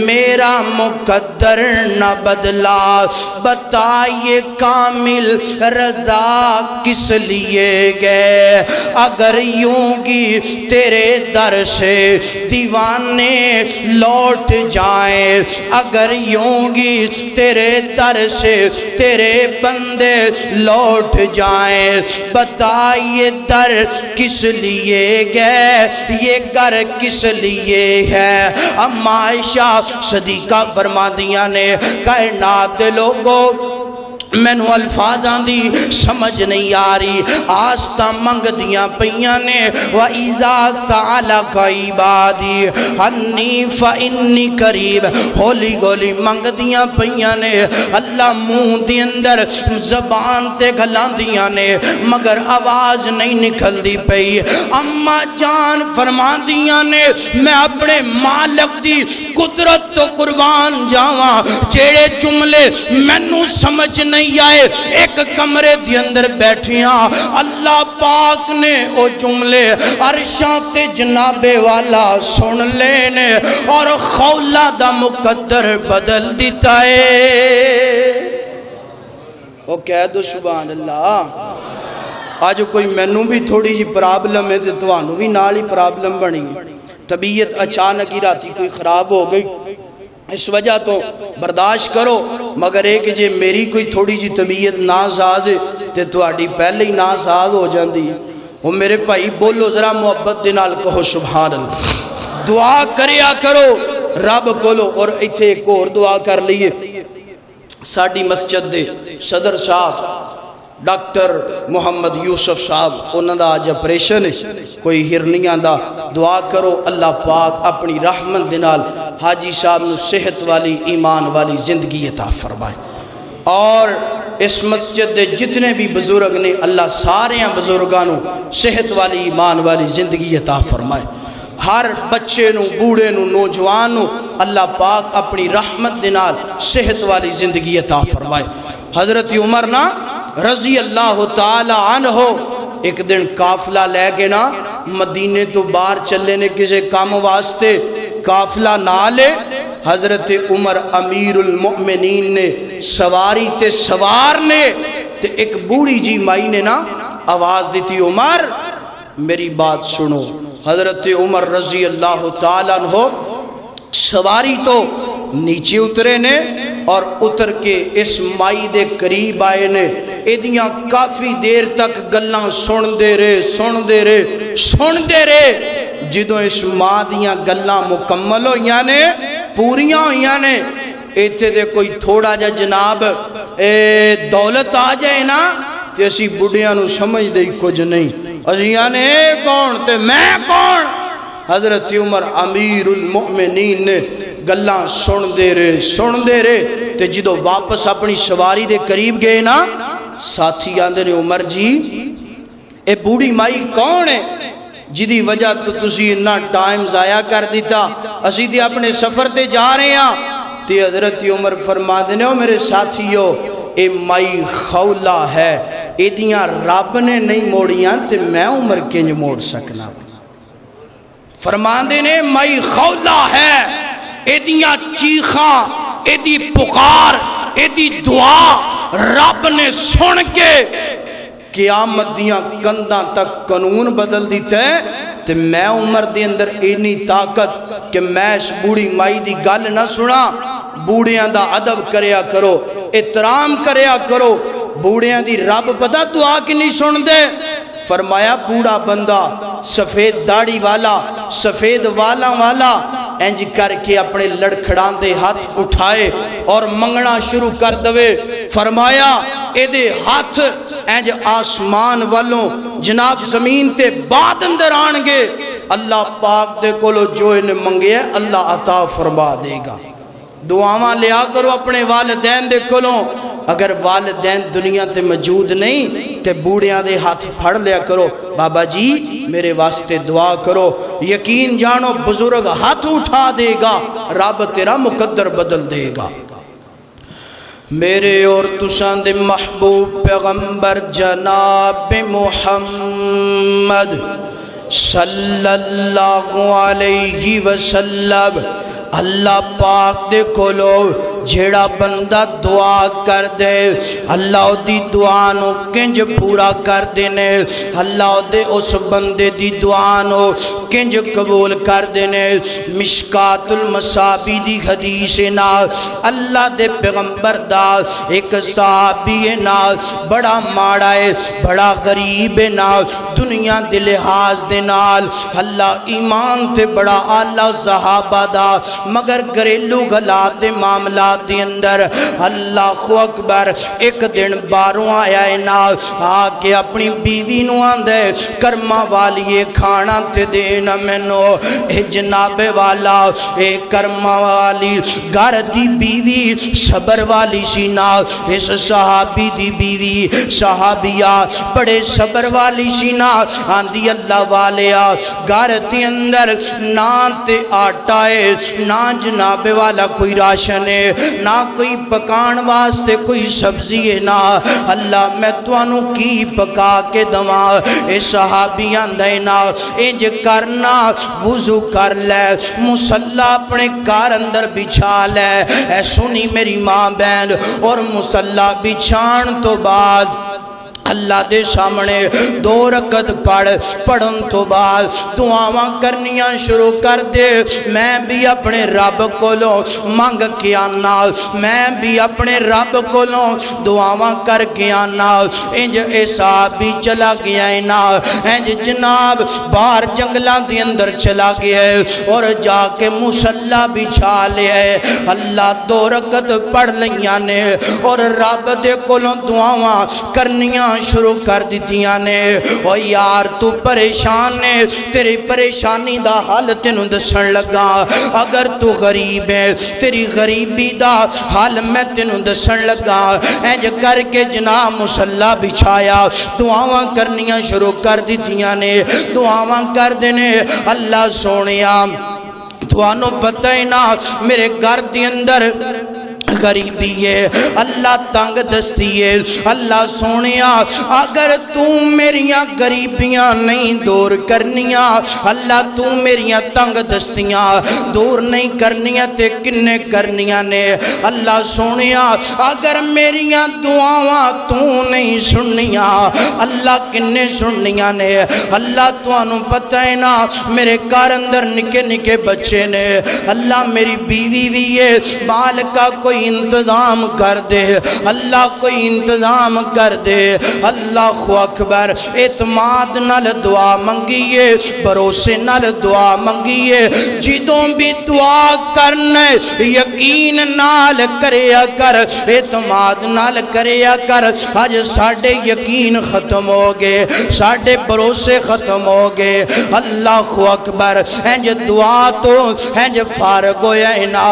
میرا مقدر نہ بدلا، بتا یہ کامل رضا کس لیے گئے، اگر یوں گی تیرے در سے دیوانے لوٹ جائیں، اگر یوں گی تیرے در سے تیرے بندے لوٹ جائیں، بتا یہ در کس لیے گئے، یہ گھر کس لیے ہے۔ اما عائشہ صدیقہ فرما دیا نے کائنات لوگوں مینوں الفاظاں دی سمجھ نہیں آ رہی، آستہ منگ دیاں پیاں نے وَإِذَا سَأَلَكَ عِبَادِي عَنِّي فَإِنِّي قَرِيبٌ، ہولی گولی منگ دیاں پیاں نے، اللہ منہ دی اندر زبان تے گھلاں دیاں نے مگر آواز نہیں نکل دی پئی۔ اما جان فرما دیاں نے میں اپنے مالک دی قدرت تو قربان جاواں، جیڑے جملے مینوں سمجھ نہیں آئے ایک کمرے دی اندر بیٹھیاں، اللہ پاک نے او جملے عرشاں تے جناب والا سن لینے اور خولا دا مقدر بدل دیتا ہے۔ او کہہ دو سبحان اللہ۔ آج کوئی مینوں بھی تھوڑی جی پرابلم ہے تو تانوں بھی نال ہی پرابلم بنی، طبیعت اچانک ہی راتی کوئی خراب ہو گئی، اس وجہ تو برداشت کرو، مگر ایک جے میری کوئی تھوڑی جی طبیعت ناساز ہے تے تہاڈی پہلے ہی ناساز ہو جاندی ہے۔ وہ میرے بھائی بولو ذرا محبت دے نال کہو سبحان اللہ، دعا کریا کرو رب کولو۔ اور ایتھے ایک اور دعا کر لئیے، ساڈی مسجد دے صدر صاحب ڈاکٹر محمد یوسف صاحب انہاں دا آج اپریشن ہے کوئی ہرنیاں دا، دعا کرو اللہ پاک اپنی رحمت دے نال حاجی صاحب نو صحت والی ایمان والی زندگی عطا فرمائے، اور اس مسجد دے جتنے بھی بزرگ نے اللہ سارے بزرگاں نو صحت والی ایمان والی زندگی عطا فرمائے، ہر بچے نو بوڑھے نو نوجوان نو اللہ پاک اپنی رحمت دے نال صحت والی زندگی عطا فرمائے۔ حضرت عمر نا رضی اللہ تعالی عنہ ایک دن قافلہ لے کے نا مدینے تو باہر چلے نے کسی کام واسطے، قافلہ نہ لے، حضرت عمر امیر المؤمنین نے سواری تے سوار نے تے ایک بوڑھی جی مائی نے نا آواز دیتی عمر میری بات سنو۔ حضرت عمر رضی اللہ تعالی عنہ سواری تو نیچے اترے نے اور اتر کے اس مائی دے قریب آئے نے، ایدیاں کافی دیر تک گلاں سن دے رہے، جدوں اس ماں دیاں گلاں مکمل ہویاں نے پوریاں ہویاں نے، ایتھے دے کوئی تھوڑا جا جناب دولت آ جائے نا تے اسی بڑھیاں نو سمجھ دے کچھ نہیں، ازیاں نے کون تے میں کون۔ حضرت عمر امیر المؤمنین نے گلاں سن دے رہے تے جدو واپس اپنی سواری دے قریب گئے نا ساتھی آندے نے عمر جی اے بوڑھی مائی کون ہے جدی وجہ تو تسی اتنا ٹائم ضائع کر دیتا، اسی تے اپنے سفر تے جا رہے ہیں۔ تے حضرت عمر فرما دینے ہو میرے ساتھیو اے مائی خولا ہے، ایدیاں رب نے نہیں موڑیاں تے میں عمر کنج موڑ سکنا۔ فرما دینے مائی خولا ہے، ایدیاں چیخاں ایدی پکار ایدی دعا رب نے سن کے قیامت دیاں کنداں تک قانون بدل دیتا ہے، تے میں عمر دے اندر اینی طاقت کہ میں اس بوڑھی مائی دی گل نہ سنا۔ بوڑھیاں دا ادب کریا کرو، احترام کریا کرو، بوڑھیاں دی رب پتہ دعا کی نہیں سن دے، فرمایا بوڑھا بندہ سفید داڑھی والا سفید والا والا انج کر کے اپنے لڑکھڑان دے ہاتھ اٹھائے اور منگنا شروع کر دوے. فرمایا اے دے ہاتھ انج آسمان والوں جناب زمین تے بعد اندر آنگے. اللہ پاک دے کولو جو انہیں منگے اللہ عطا فرما دے گا. دعاواں لیا کرو اپنے والدین دے کولوں. اگر والدین دنیا تے موجود نہیں تے بوڑھیاں دے ہاتھ پھڑ لیا کرو, بابا جی میرے واسطے دعا کرو. یقین جانو بزرگ ہاتھ اٹھا دے گا, رب تیرا مقدر بدل دے گا. میرے اور تساں دے محبوب پیغمبر جناب محمد صلی اللہ علیہ وسلم اللہ پاک دے کولو جھیڑا بندہ دعا کر دے اللہ دی دعا نو کنج پورا کر دینے. اللہ دے اس بندے دی دعا نو کنج قبول کر دینے. مشکات المصابی دی حدیث نال اللہ دے پیغمبر دا ایک صحابی نال بڑا ماڑا ہے بڑا غریب نال دنیا دے لحاظ دے نال اللہ ایمان تے بڑا اعلیٰ صحابہ دا مگر گھریلو غلات دے معاملات دے اندر اللہ اکبر ایک دن باروں آیا ہے نال آکے اپنی بیوی نو آندے کرما والی کھانا تے دینا مینو. اے جناب والا اے کرما والی گھر دی بیوی صبر والی سی نال. اس صحابی دی بیوی صحابیہ بڑے صبر والی سی نال. آندی اللہ والیا گھر دی اندر نہ تے آٹا ہے نہ جناب والا کوئی راشن ہے نہ کوئی پکان واسطے کوئی سبزی ہے نا. اللہ میں توانو کی پکا کے دواں. اے صحابیاں دینا انج کرنا وضو کر لے مصلی اپنے کار اندر بچھا لے. اے سنی میری ماں بہن اور مصلی بچھان تو بعد اللہ دے سامنے 2 رکعت پڑھن تو بعد دعاواں کرنیاں شروع کر دے. میں بھی اپنے رب کولوں مانگ کے آنا, میں بھی اپنے رب کولوں دعاواں کر کے آنا. انج اے صحابی چلا گیا ہے نا, انج جناب باہر جنگلاں دے اندر چلا گیا ہے اور جا کے مصلی بچھا لیا ہے. اللہ 2 رکعت پڑھ لیاں نے اور رب دے کولوں دعاواں کرنیاں شروع کر دیتیاں نے. او یار تو پریشان نے, تیری پریشانی دا حل تینوں دسن لگا. اگر تو غریب ہے تیری غریبی دا حل میں تینوں دسن لگا. انج کر کے جناب مصلی بچھایا دعاواں کرنیاں شروع کر دیتیاں نے. دعاواں کر دینے اللہ سونیا توانو پتہ ہی نا میرے گھر دی اندر غریبی ہے اللہ تنگ دستی ہے. اللہ سونیا اگر تو میریاں غریبیاں نہیں دور کرنیاں اللہ تو میریاں تنگ دستیاں دور نہیں کرنیاں تے کنے کرنیاں نے. اللہ سونیا اگر میریاں دعاواں تو نہیں سننیاں اللہ کنے سننیاں نے. اللہ توانوں پتہ ہے نا میرے گھر اندر نکے نکے بچے نے. اللہ میری بیوی بھی ہے بال کا کوئی انتظام کر دے اللہ کوئی انتظام کر دے. اللہ اکبر اعتماد نال دعا منگیے بھروسے نال دعا منگیے. جدوں بھی دعا کرنے یقین نال کریا کر اعتماد نال کریا کر. آج ساڑھے یقین ختم ہو گئے ساڑھے بھروسے ختم ہو گئے. اللہ اکبر انج دعا تو انج فارغ ہویا ہے نا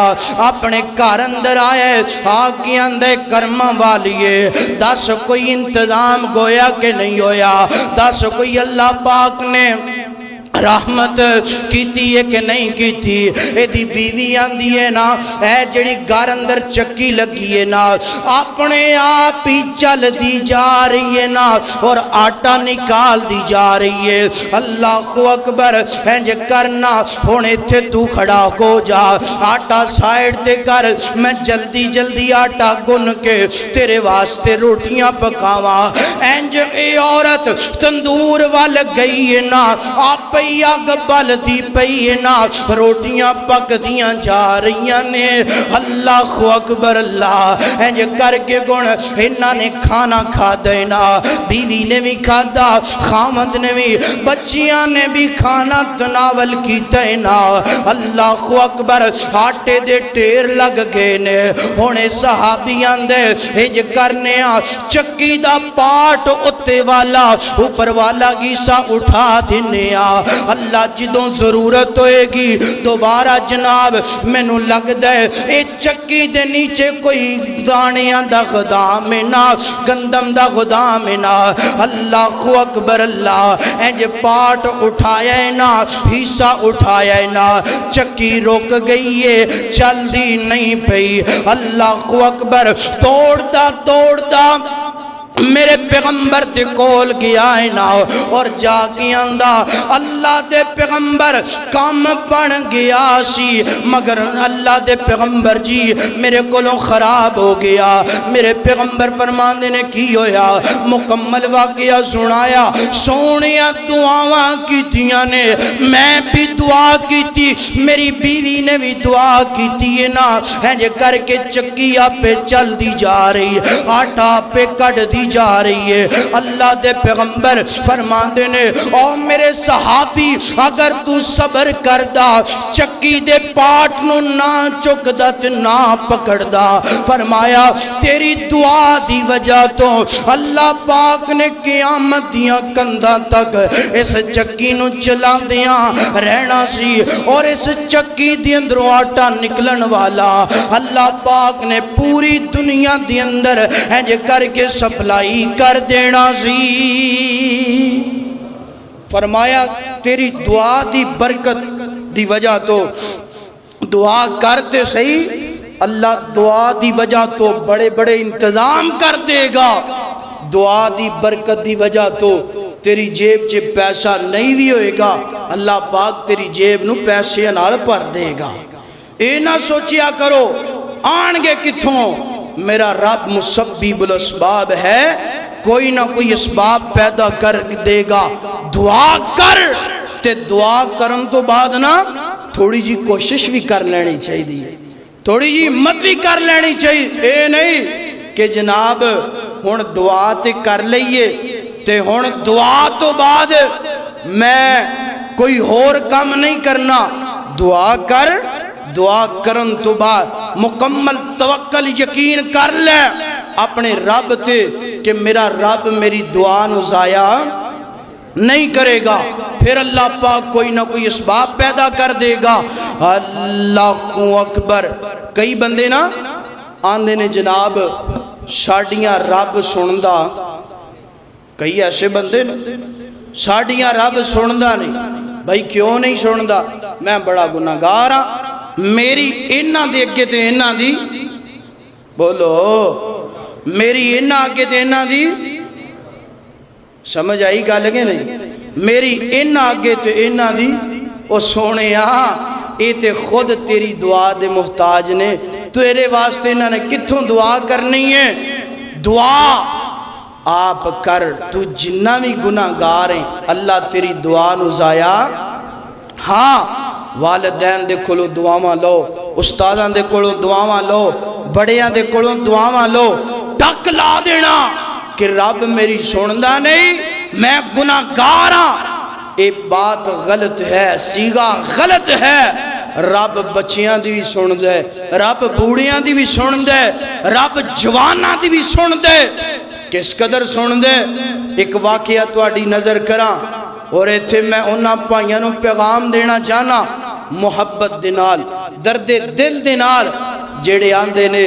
اپنے گھر اندر آئے آگے اندے کرما والیے. دس کوئی انتظام گویا کہ نہیں ہویا, دس کوئی اللہ پاک نے رحمت کیتی ہے کہ نہیں کیتی. اے دی بیوی آندی ہے نا اے جڑی گھر اندر چکی لگی ہے نا اپنے آپ ہی چل دی جا رہی ہے نا اور آٹا نکال دی جا رہی ہے. اللہ اکبر انج کرنا ہونے تھے تو کھڑا ہو جا آٹا سائیڈ تے کر میں جلدی جلدی آٹا گن کے تیرے واسطے روٹیاں پکاواں. انج اے عورت تندور وال گئی نا آپ ہی اگ بلدی پئی نا روٹیاں پکدیاں جا رہیاں نے اللہ اکبر اللہ انج کر کے گن انہاں نے کھانا کھا دینا بیوی نے بھی کھادا خامد نے بھی بچیاں نے بھی کھانا تناول کی دینا اللہ اکبر آٹے دے ٹیر لگ گئے نے ہونے صحابیاں دے انج کرنے چکی دا پاٹ اتے والا اوپر والا گیسا اٹھا دینے اللہ جدوں ضرورت ہوئے گی دوبارہ جناب میں نو لگ دے اے چکی دے نیچے کوئی دانیاں دا غدام نا گندم دا غدام نا اللہ اکبر اللہ انج پاٹ اٹھایا نا حصہ اٹھایا نا چکی روک گئی ہے چل دی نہیں پئی اللہ اکبر توڑتا میرے پیغمبر تے کول گیا ہے نا اور جا کے آندا اللہ دے پیغمبر کام بن گیا سی مگر اللہ دے پیغمبر جی میرے کولوں خراب ہو گیا میرے پیغمبر فرماندے نے کی ہویا مکمل واقعہ سنایا سونیاں دعاواں کیتیاں نے میں بھی دعا کیتی میری بیوی نے بھی دعا کیتی ہے نا ہے کر کے چکیا پہ چل دی جا رہی آٹا پہ کٹ دی جا رہی ہے اللہ دے پیغمبر فرماندے نے او میرے صحابی اگر تو صبر کردہ چکی دے پاٹ نو نہ چکدہ تے نہ پکڑدہ فرمایا تیری دعا دی وجہ تو اللہ پاک نے قیامت دیاں کندہ تک اس چکی نو چلا دیاں رہنا سی اور اس چکی دی اندروں آٹا نکلن والا اللہ پاک نے پوری دنیا دی اندر انج کر کے سپلائی کر دینا سی فرمایا تیری دعا دی برکت دی وجہ تو دعا کرتے صحیح اللہ دعا دی وجہ تو بڑے بڑے انتظام کر دے گا دعا دی برکت دی وجہ تو تیری جیب چے پیسہ نہیں بھی ہوئے گا اللہ پاک تیری جیب نو پیسے نال پر دے گا اے نہ سوچیا کرو آنگے کتھوں میرا رب مسبب الاسباب ہے کوئی نہ کوئی اسباب پیدا کر دے گا دعا کر تے دعا کرن تو بعد نا تھوڑی جی کوشش بھی کر لینی چاہیے تھوڑی جی ہمت بھی کر لینی چاہیے اے نہیں کہ جناب ہن دعا تے کر لئیے تے ہن دعا تو بعد میں کوئی اور کام نہیں کرنا دعا کر دعا کرن تو بعد مکمل توکل یقین کر لے اپنے رب تے کہ میرا رب میری دعا نو ضائع نہیں کرے گا پھر اللہ پاک کوئی نہ کوئی اسباب پیدا کر دے گا اللہ اکبر کئی بندے نا آندے نے جناب ساڑیاں رب سندا کئی ایسے بندے نا ساڑیاں رب سندا نہیں بھائی کیوں نہیں سندا میں بڑا گناہگار ہاں میری انہاں دے اگے تے انہاں دی بولو میری انہاں اگے تے انہاں دی سمجھ آئی گا لگے نہیں میری انہاں اگے تے انہاں دی او سونے اے تے خود تیری دعا دے محتاج نے تیرے واسطے انہاں نے کتھوں دعا کرنی ہے دعا آپ کر تو جنہ بھی گناہگار ہیں اللہ تیری دعا نو ضائع ہاں والدین دے کولوں دعاواں لو استاداں دے کولوں دعاواں لو بڑیاں دے کولوں دعاواں لو ٹک لا دینا کہ رب میری سندا نہیں میں گناہگار ہاں اے بات غلط ہے سیگا غلط ہے رب بچیاں دی بھی سن دے رب بوڑیاں دی بھی سن دے رب جواناں دی بھی سن دے کس قدر سن دے ایک واقعہ تواڈی نظر کراں اور ایتھے میں انہاں پائیاں نو پیغام دینا چاہنا محبت دے نال درد دل دے نال جڑے آندے نے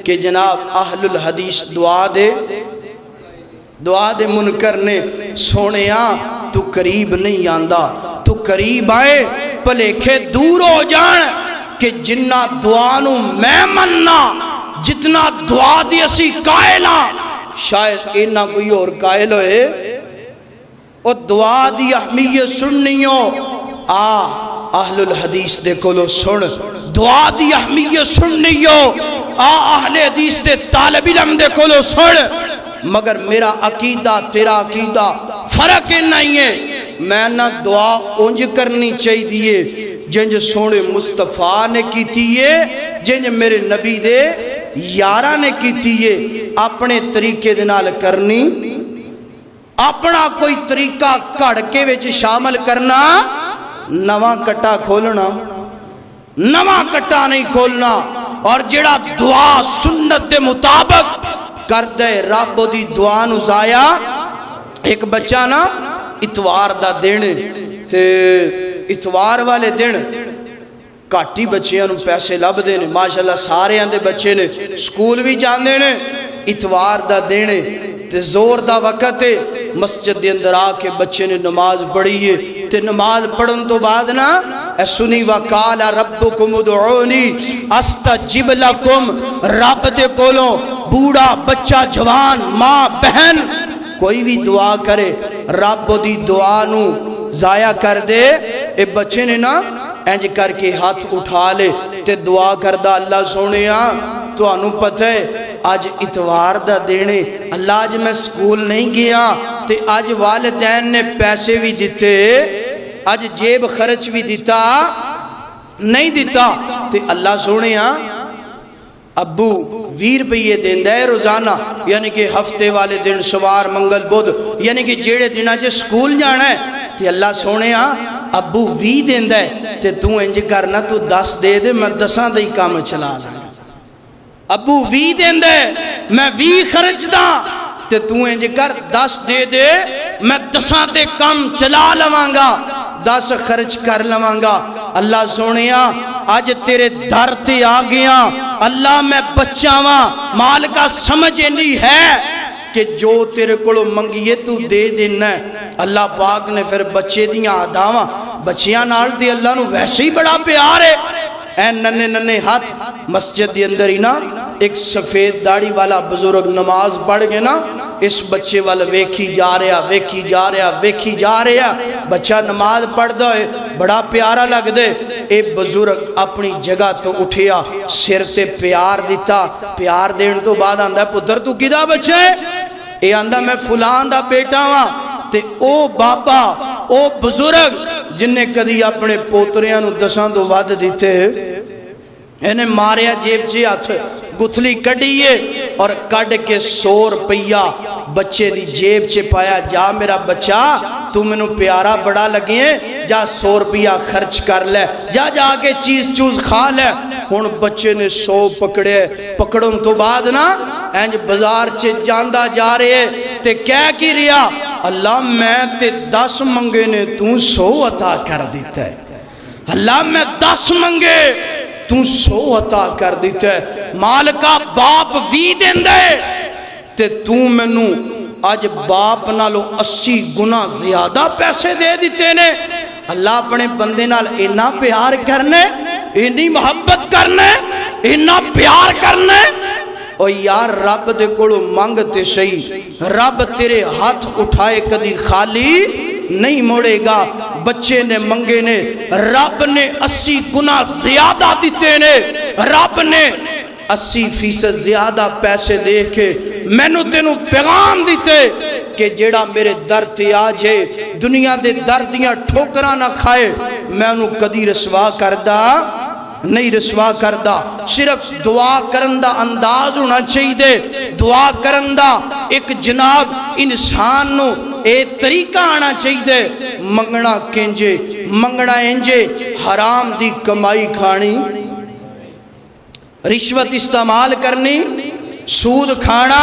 کہ جناب اہل الحدیث دعا دے منکر نے سونیاں تو قریب نہیں آندا تو قریب آئے پلیکھے دور ہو جان کہ جنہ دعا نو میں مننا جتنا دعا دی اسی قائل ہاں شاید اینا کوئی اور قائل ہوئے او دعا دی اہمیت سننیوں اہل الحدیث دے کولو سن دعا دی اہمیت سننیوں اہل حدیث دے طالب علم دے کولو سن مگر میرا عقیدہ تیرا عقیدہ فرق نہیں ہے. میں نہ دعا اونج کرنی چاہیے جنج سونے مصطفیٰ نے کیتی ہے، جنج میرے نبی دے یارہ نے کیتی ہے. اپنے طریقے دے نال کرنی، اپنا کوئی طریقہ کڑ کے وچ شامل کرنا، نواں کٹا کھولنا، نواں کٹا نہیں کھولنا. اور جڑا دعا سنت دے مطابق کر دے رب دی دعا نو ضائع. ایک بچہ نا اتوار دا دن تے اتوار والے دن کاٹی بچیاں نو پیسے لب دے نے، ماشاءاللہ سارے آندے بچے نے سکول بھی جاندے نے. اتوار دا دن تے زور دا وقت ہے، مسجد دے اندر آ کے بچے نے نماز پڑھی ہے. تے نماز پڑھن تو بعد نا اے سنی وقال ربکم ادعونی استجب لکم. رب دے کولوں بوڑھا بچہ جوان ماں بہن کوئی بھی دعا کرے، رب دی دعا نو ضائع کر دے. اے بچے نے نا انج کر کے ہاتھ اٹھا لے تے دعا کردہ اللہ سونیا تو انو پتہ ہے آج اتوار دا دینے، اللہ آج میں سکول نہیں گیا تے آج والدین نے پیسے بھی دیتے، آج جیب خرچ بھی دیتا نہیں دیتا تے اللہ سونیا ابو 20 روپیے دیندہ ہے روزانہ، یعنی کہ ہفتے والے دن سوار منگل بدھ، یعنی کہ جیڑے دنہ چے سکول جانا ہے تے اللہ سونے ابو 20 دیندہ ہے تے تو انج کرنا تو 10 دے دے میں 10 دے کام چلا لیں. ابو 20 دیندہ ہے میں 20 خرچ دا تے تو انج کر 10 دے دے میں 10 دے کام چلا لوانگا، 10 خرچ کر لوانگا. اللہ سونیا آج تیرے در تے آ گیا، اللہ میں بچہ ہاں، مال کا سمجھ نہیں ہے کہ جو تیرے کولو منگیے تو دے دینا ہے. اللہ پاک نے پھر بچے دیاں عداواں بچیاں نال تے اللہ نو ویسے ہی بڑا پیار ہے. اے ننے ننے ہاتھ مسجد دی اندر ہی نا ایک سفید داڑھی والا بزرگ نماز پڑھ گئے نا، اس بچے والا ویکھی جا رہا ویکھی جا رہا ویکھی جا رہا، بچہ نماز پڑھ دا ہے بڑا پیارا لگ دے. اے بزرگ اپنی جگہ تو اٹھیا، سر تے پیار دیتا، پیار دین تو بعد آندہ پتر تو کدہ بچہ ہے؟ اے آندہ میں فلان دا بیٹا ہاں. تے او بابا او بزرگ جن نے کدی اپنے پوتریاں نو 10 تو ود دیتے انہیں ماریا جیب چے ہاتھ گتھلی کڈیے اور کڈ کے 100 روپیہ بچے دی جیب چے پایا. جا میرا بچہ تو منو پیارا بڑا لگے، جا 100 روپیہ خرچ کر لے، جا جا کے چیز چوز کھا لے. ہن بچے نے 100 پکڑے، پکڑن تو بعد نا انج بازار چے جاندہ جا رہے تے کہہ کی ریا اللہ میں تے 10 منگے نے تو 100 عطا کر دیتا ہے، اللہ میں 10 منگے تو 100 عطا کر دیتا ہے. مال کا باپ 20 دین دے تے تو منو آج باپ نالو 80 گنا زیادہ پیسے دے دیتے نے. اللہ اپنے بندے نال اینا پیار کرنے، اینی محبت کرنے، اینا پیار کرنے. اور یار رب دے کولو مانگتے صحیح، رب تیرے ہاتھ اٹھائے کدی خالی نہیں موڑے گا. بچے نے منگے نے، رب نے 80 گنا زیادہ دیتے نے، رب نے 80% زیادہ پیسے دے کے میں نو تینو پیغام دیتے کہ جیڑا میرے در تے آجے دنیا دے در دیاں ٹھوکرا نہ کھائے، میں انو کدی رسوا کردہ نہیں رسوا کردہ. صرف دعا کرندہ انداز ہونا چاہیے دے، دعا کرندہ ایک جناب انسان نو اے طریقہ آنا چاہیے دے. منگنا کنجے منگنا انجے، حرام دی کمائی کھانی، رشوت استعمال کرنی، سود کھانا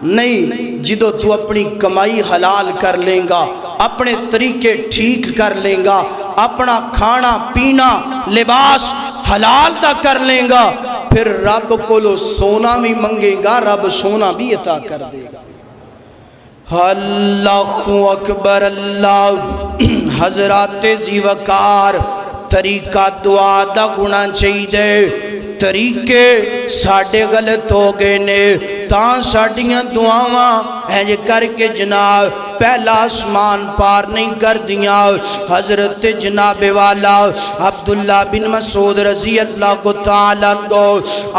نہیں. جدو تو اپنی کمائی حلال کر لیں گا، اپنے طریقے ٹھیک کر لیں گا، اپنا کھانا پینا لباس حلال تا کر لیں گا، پھر رب کو لو سونا بھی منگے گا، رب سونا بھی عطا کر دے گا. اللہ اکبر. اللہ حضرات زیوکار طریقہ دعا دا گنا چاہیے دے. طریقے ساڈے غلط ہو گئے نے تاں ساڈیاں دعاواں انج کر کے جناب پہلا آسمان پار نہیں کر دیاں۔ حضرت جناب والا عبداللہ بن مسعود رضی اللہ کو تعالیٰ عنہ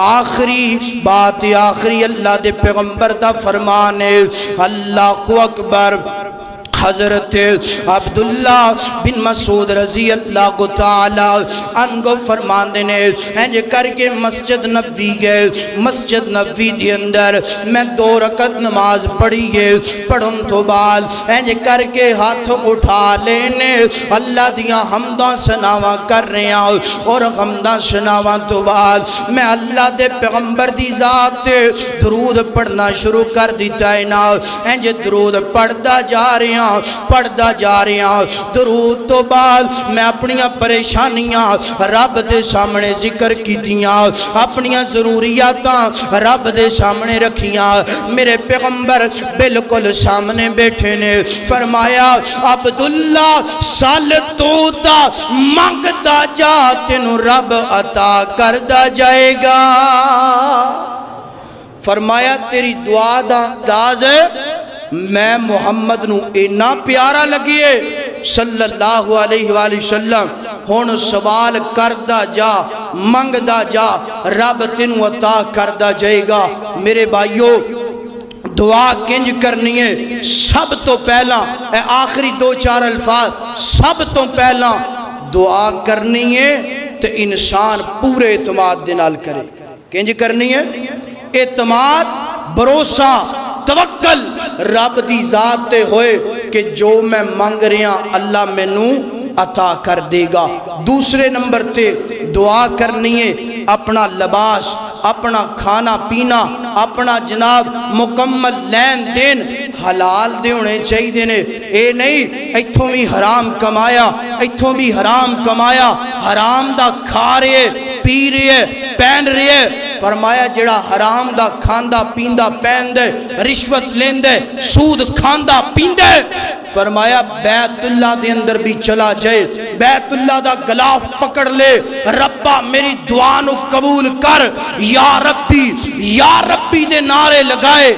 آخری بات آخری اللہ دے پیغمبر دا فرمان ہے اللہ اکبر۔ حضرت عبداللہ بن مسعود رضی اللہ کو تعالیٰ عنہ فرمان دینے انج کر کے مسجد نبوی گئے، مسجد نبوی دی اندر میں 2 رکعت نماز پڑھی ہے، پڑھن تو بعد انج کر کے ہاتھ اٹھا لینے اللہ دیاں حمداں ثناواں کر رہے ہیں، اور حمداں ثناواں تو بعد میں اللہ دے پیغمبر دی ذات تے درود پڑھنا شروع کر دیتا ہے نا، انج درود پڑھدا جا رہے ہیں پڑھدا جا رہے ہیں۔ درود تو بعد میں اپنیاں پریشانیاں رب دے سامنے ذکر کیتیاں، اپنیاں ضروریاتاں رب دے سامنے رکھیاں۔ میرے پیغمبر بالکل سامنے بیٹھے نے، فرمایا عبداللہ سال تو دا مانگتا جا تینوں رب عطا کردہ جائے گا۔ فرمایا تیری دعا دا انداز میں محمد نو اینا پیارا لگیے صلی اللہ علیہ وآلہ وسلم، ہون سوال کردہ جا منگدہ جا رب تینوں عطا کردہ جائے گا۔ میرے بھائیو دعا کنج کرنی ہے، سب تو پہلا اے آخری 2-4 الفاظ، سب تو پہلا دعا کرنی ہے تو انسان پورے اعتماد دنال کرے۔ کنج کرنی ہے اعتماد بھروسہ توکل رب دی ذات تے ہوئے کہ جو میں مانگ رہا اللہ میں نو عطا کر دے گا۔ دوسرے نمبر تے دعا کرنی ہے اپنا لباس، اپنا کھانا پینا، اپنا جناب مکمل لین دین حلال دے ہونے چاہیے دینے، اے نہیں ایتھوں بھی حرام کمایا، ایتھوں بھی حرام کمایا، حرام دا کھا رہے پی رہے پہن رہے۔ فرمایا جڑا حرام دا کھاندہ پیندہ پہن دے، رشوت لین دے، سود کھاندہ پیندے، فرمایا بیت اللہ دے اندر بھی چلا جائے، بیت اللہ دا گلاف پکڑ لے، ربا میری دعا نو قبول کر، یا ربی دے نعرے لگائے،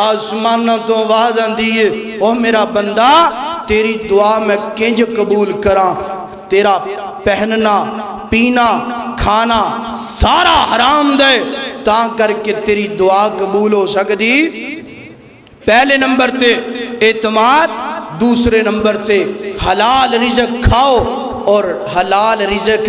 آسمانہ تو آواز آندی ہے او میرا بندہ تیری دعا میں کنج قبول کراں، تیرا پہننا پینا کھانا سارا حرام دے تاں کر کے تیری دعا قبول ہو سکتی۔ پہلے نمبر تے اعتماد، دوسرے نمبر تے حلال رزق کھاؤ اور حلال رزق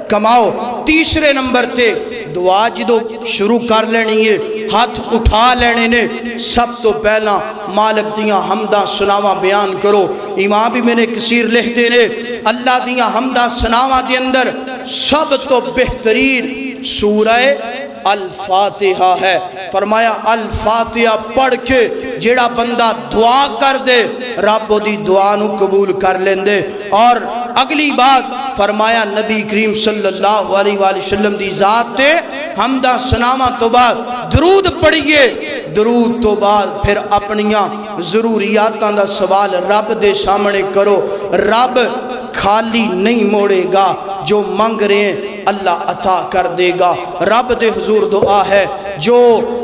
کماؤ، تیسرے نمبر تے دعا جدو شروع کر لینی ہے ہاتھ اٹھا لینے نے سب تو پہلا مالک دیاں حمدہ سناواں بیان کرو۔ امام بھی میں نے کثیر لکھ دینے اللہ دیاں حمدہ سناواں دے اندر سب تو بہترین سورہ الفاتحہ ہے۔ فرمایا الفاتحہ پڑھ کے جیڑا بندہ دعا کر دے رب دی دعا نو قبول کر لیندے۔ اور اگلی بات فرمایا نبی کریم صلی اللہ علیہ وآلہ وسلم دی ذات تے حمدہ سناواں تو بعد درود پڑھئے، درود تو بعد پھر اپنیاں ضروریاتاں دا سوال رب دے سامنے کرو، رب خالی نہیں موڑے گا، جو مانگ رہے ہیں اللہ عطا کر دے گا۔ رب دے حضور دعا ہے جو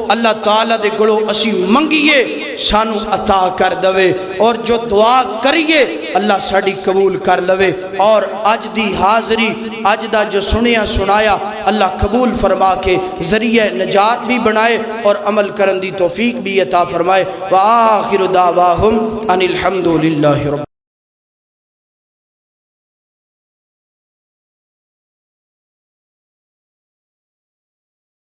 اللہ تعالیٰ دے گلو اسی منگیے سانو عطا کر دوے، اور جو دعا کریے اللہ ساڑی قبول کر لوے۔ اور اج دی حاضری اج دا جو سنیا سنایا اللہ قبول فرما کے ذریعہ نجات بھی بنائے اور عمل کرن دی توفیق بھی عطا فرمائے۔ وآخر دعواہم ان الحمدللہ رب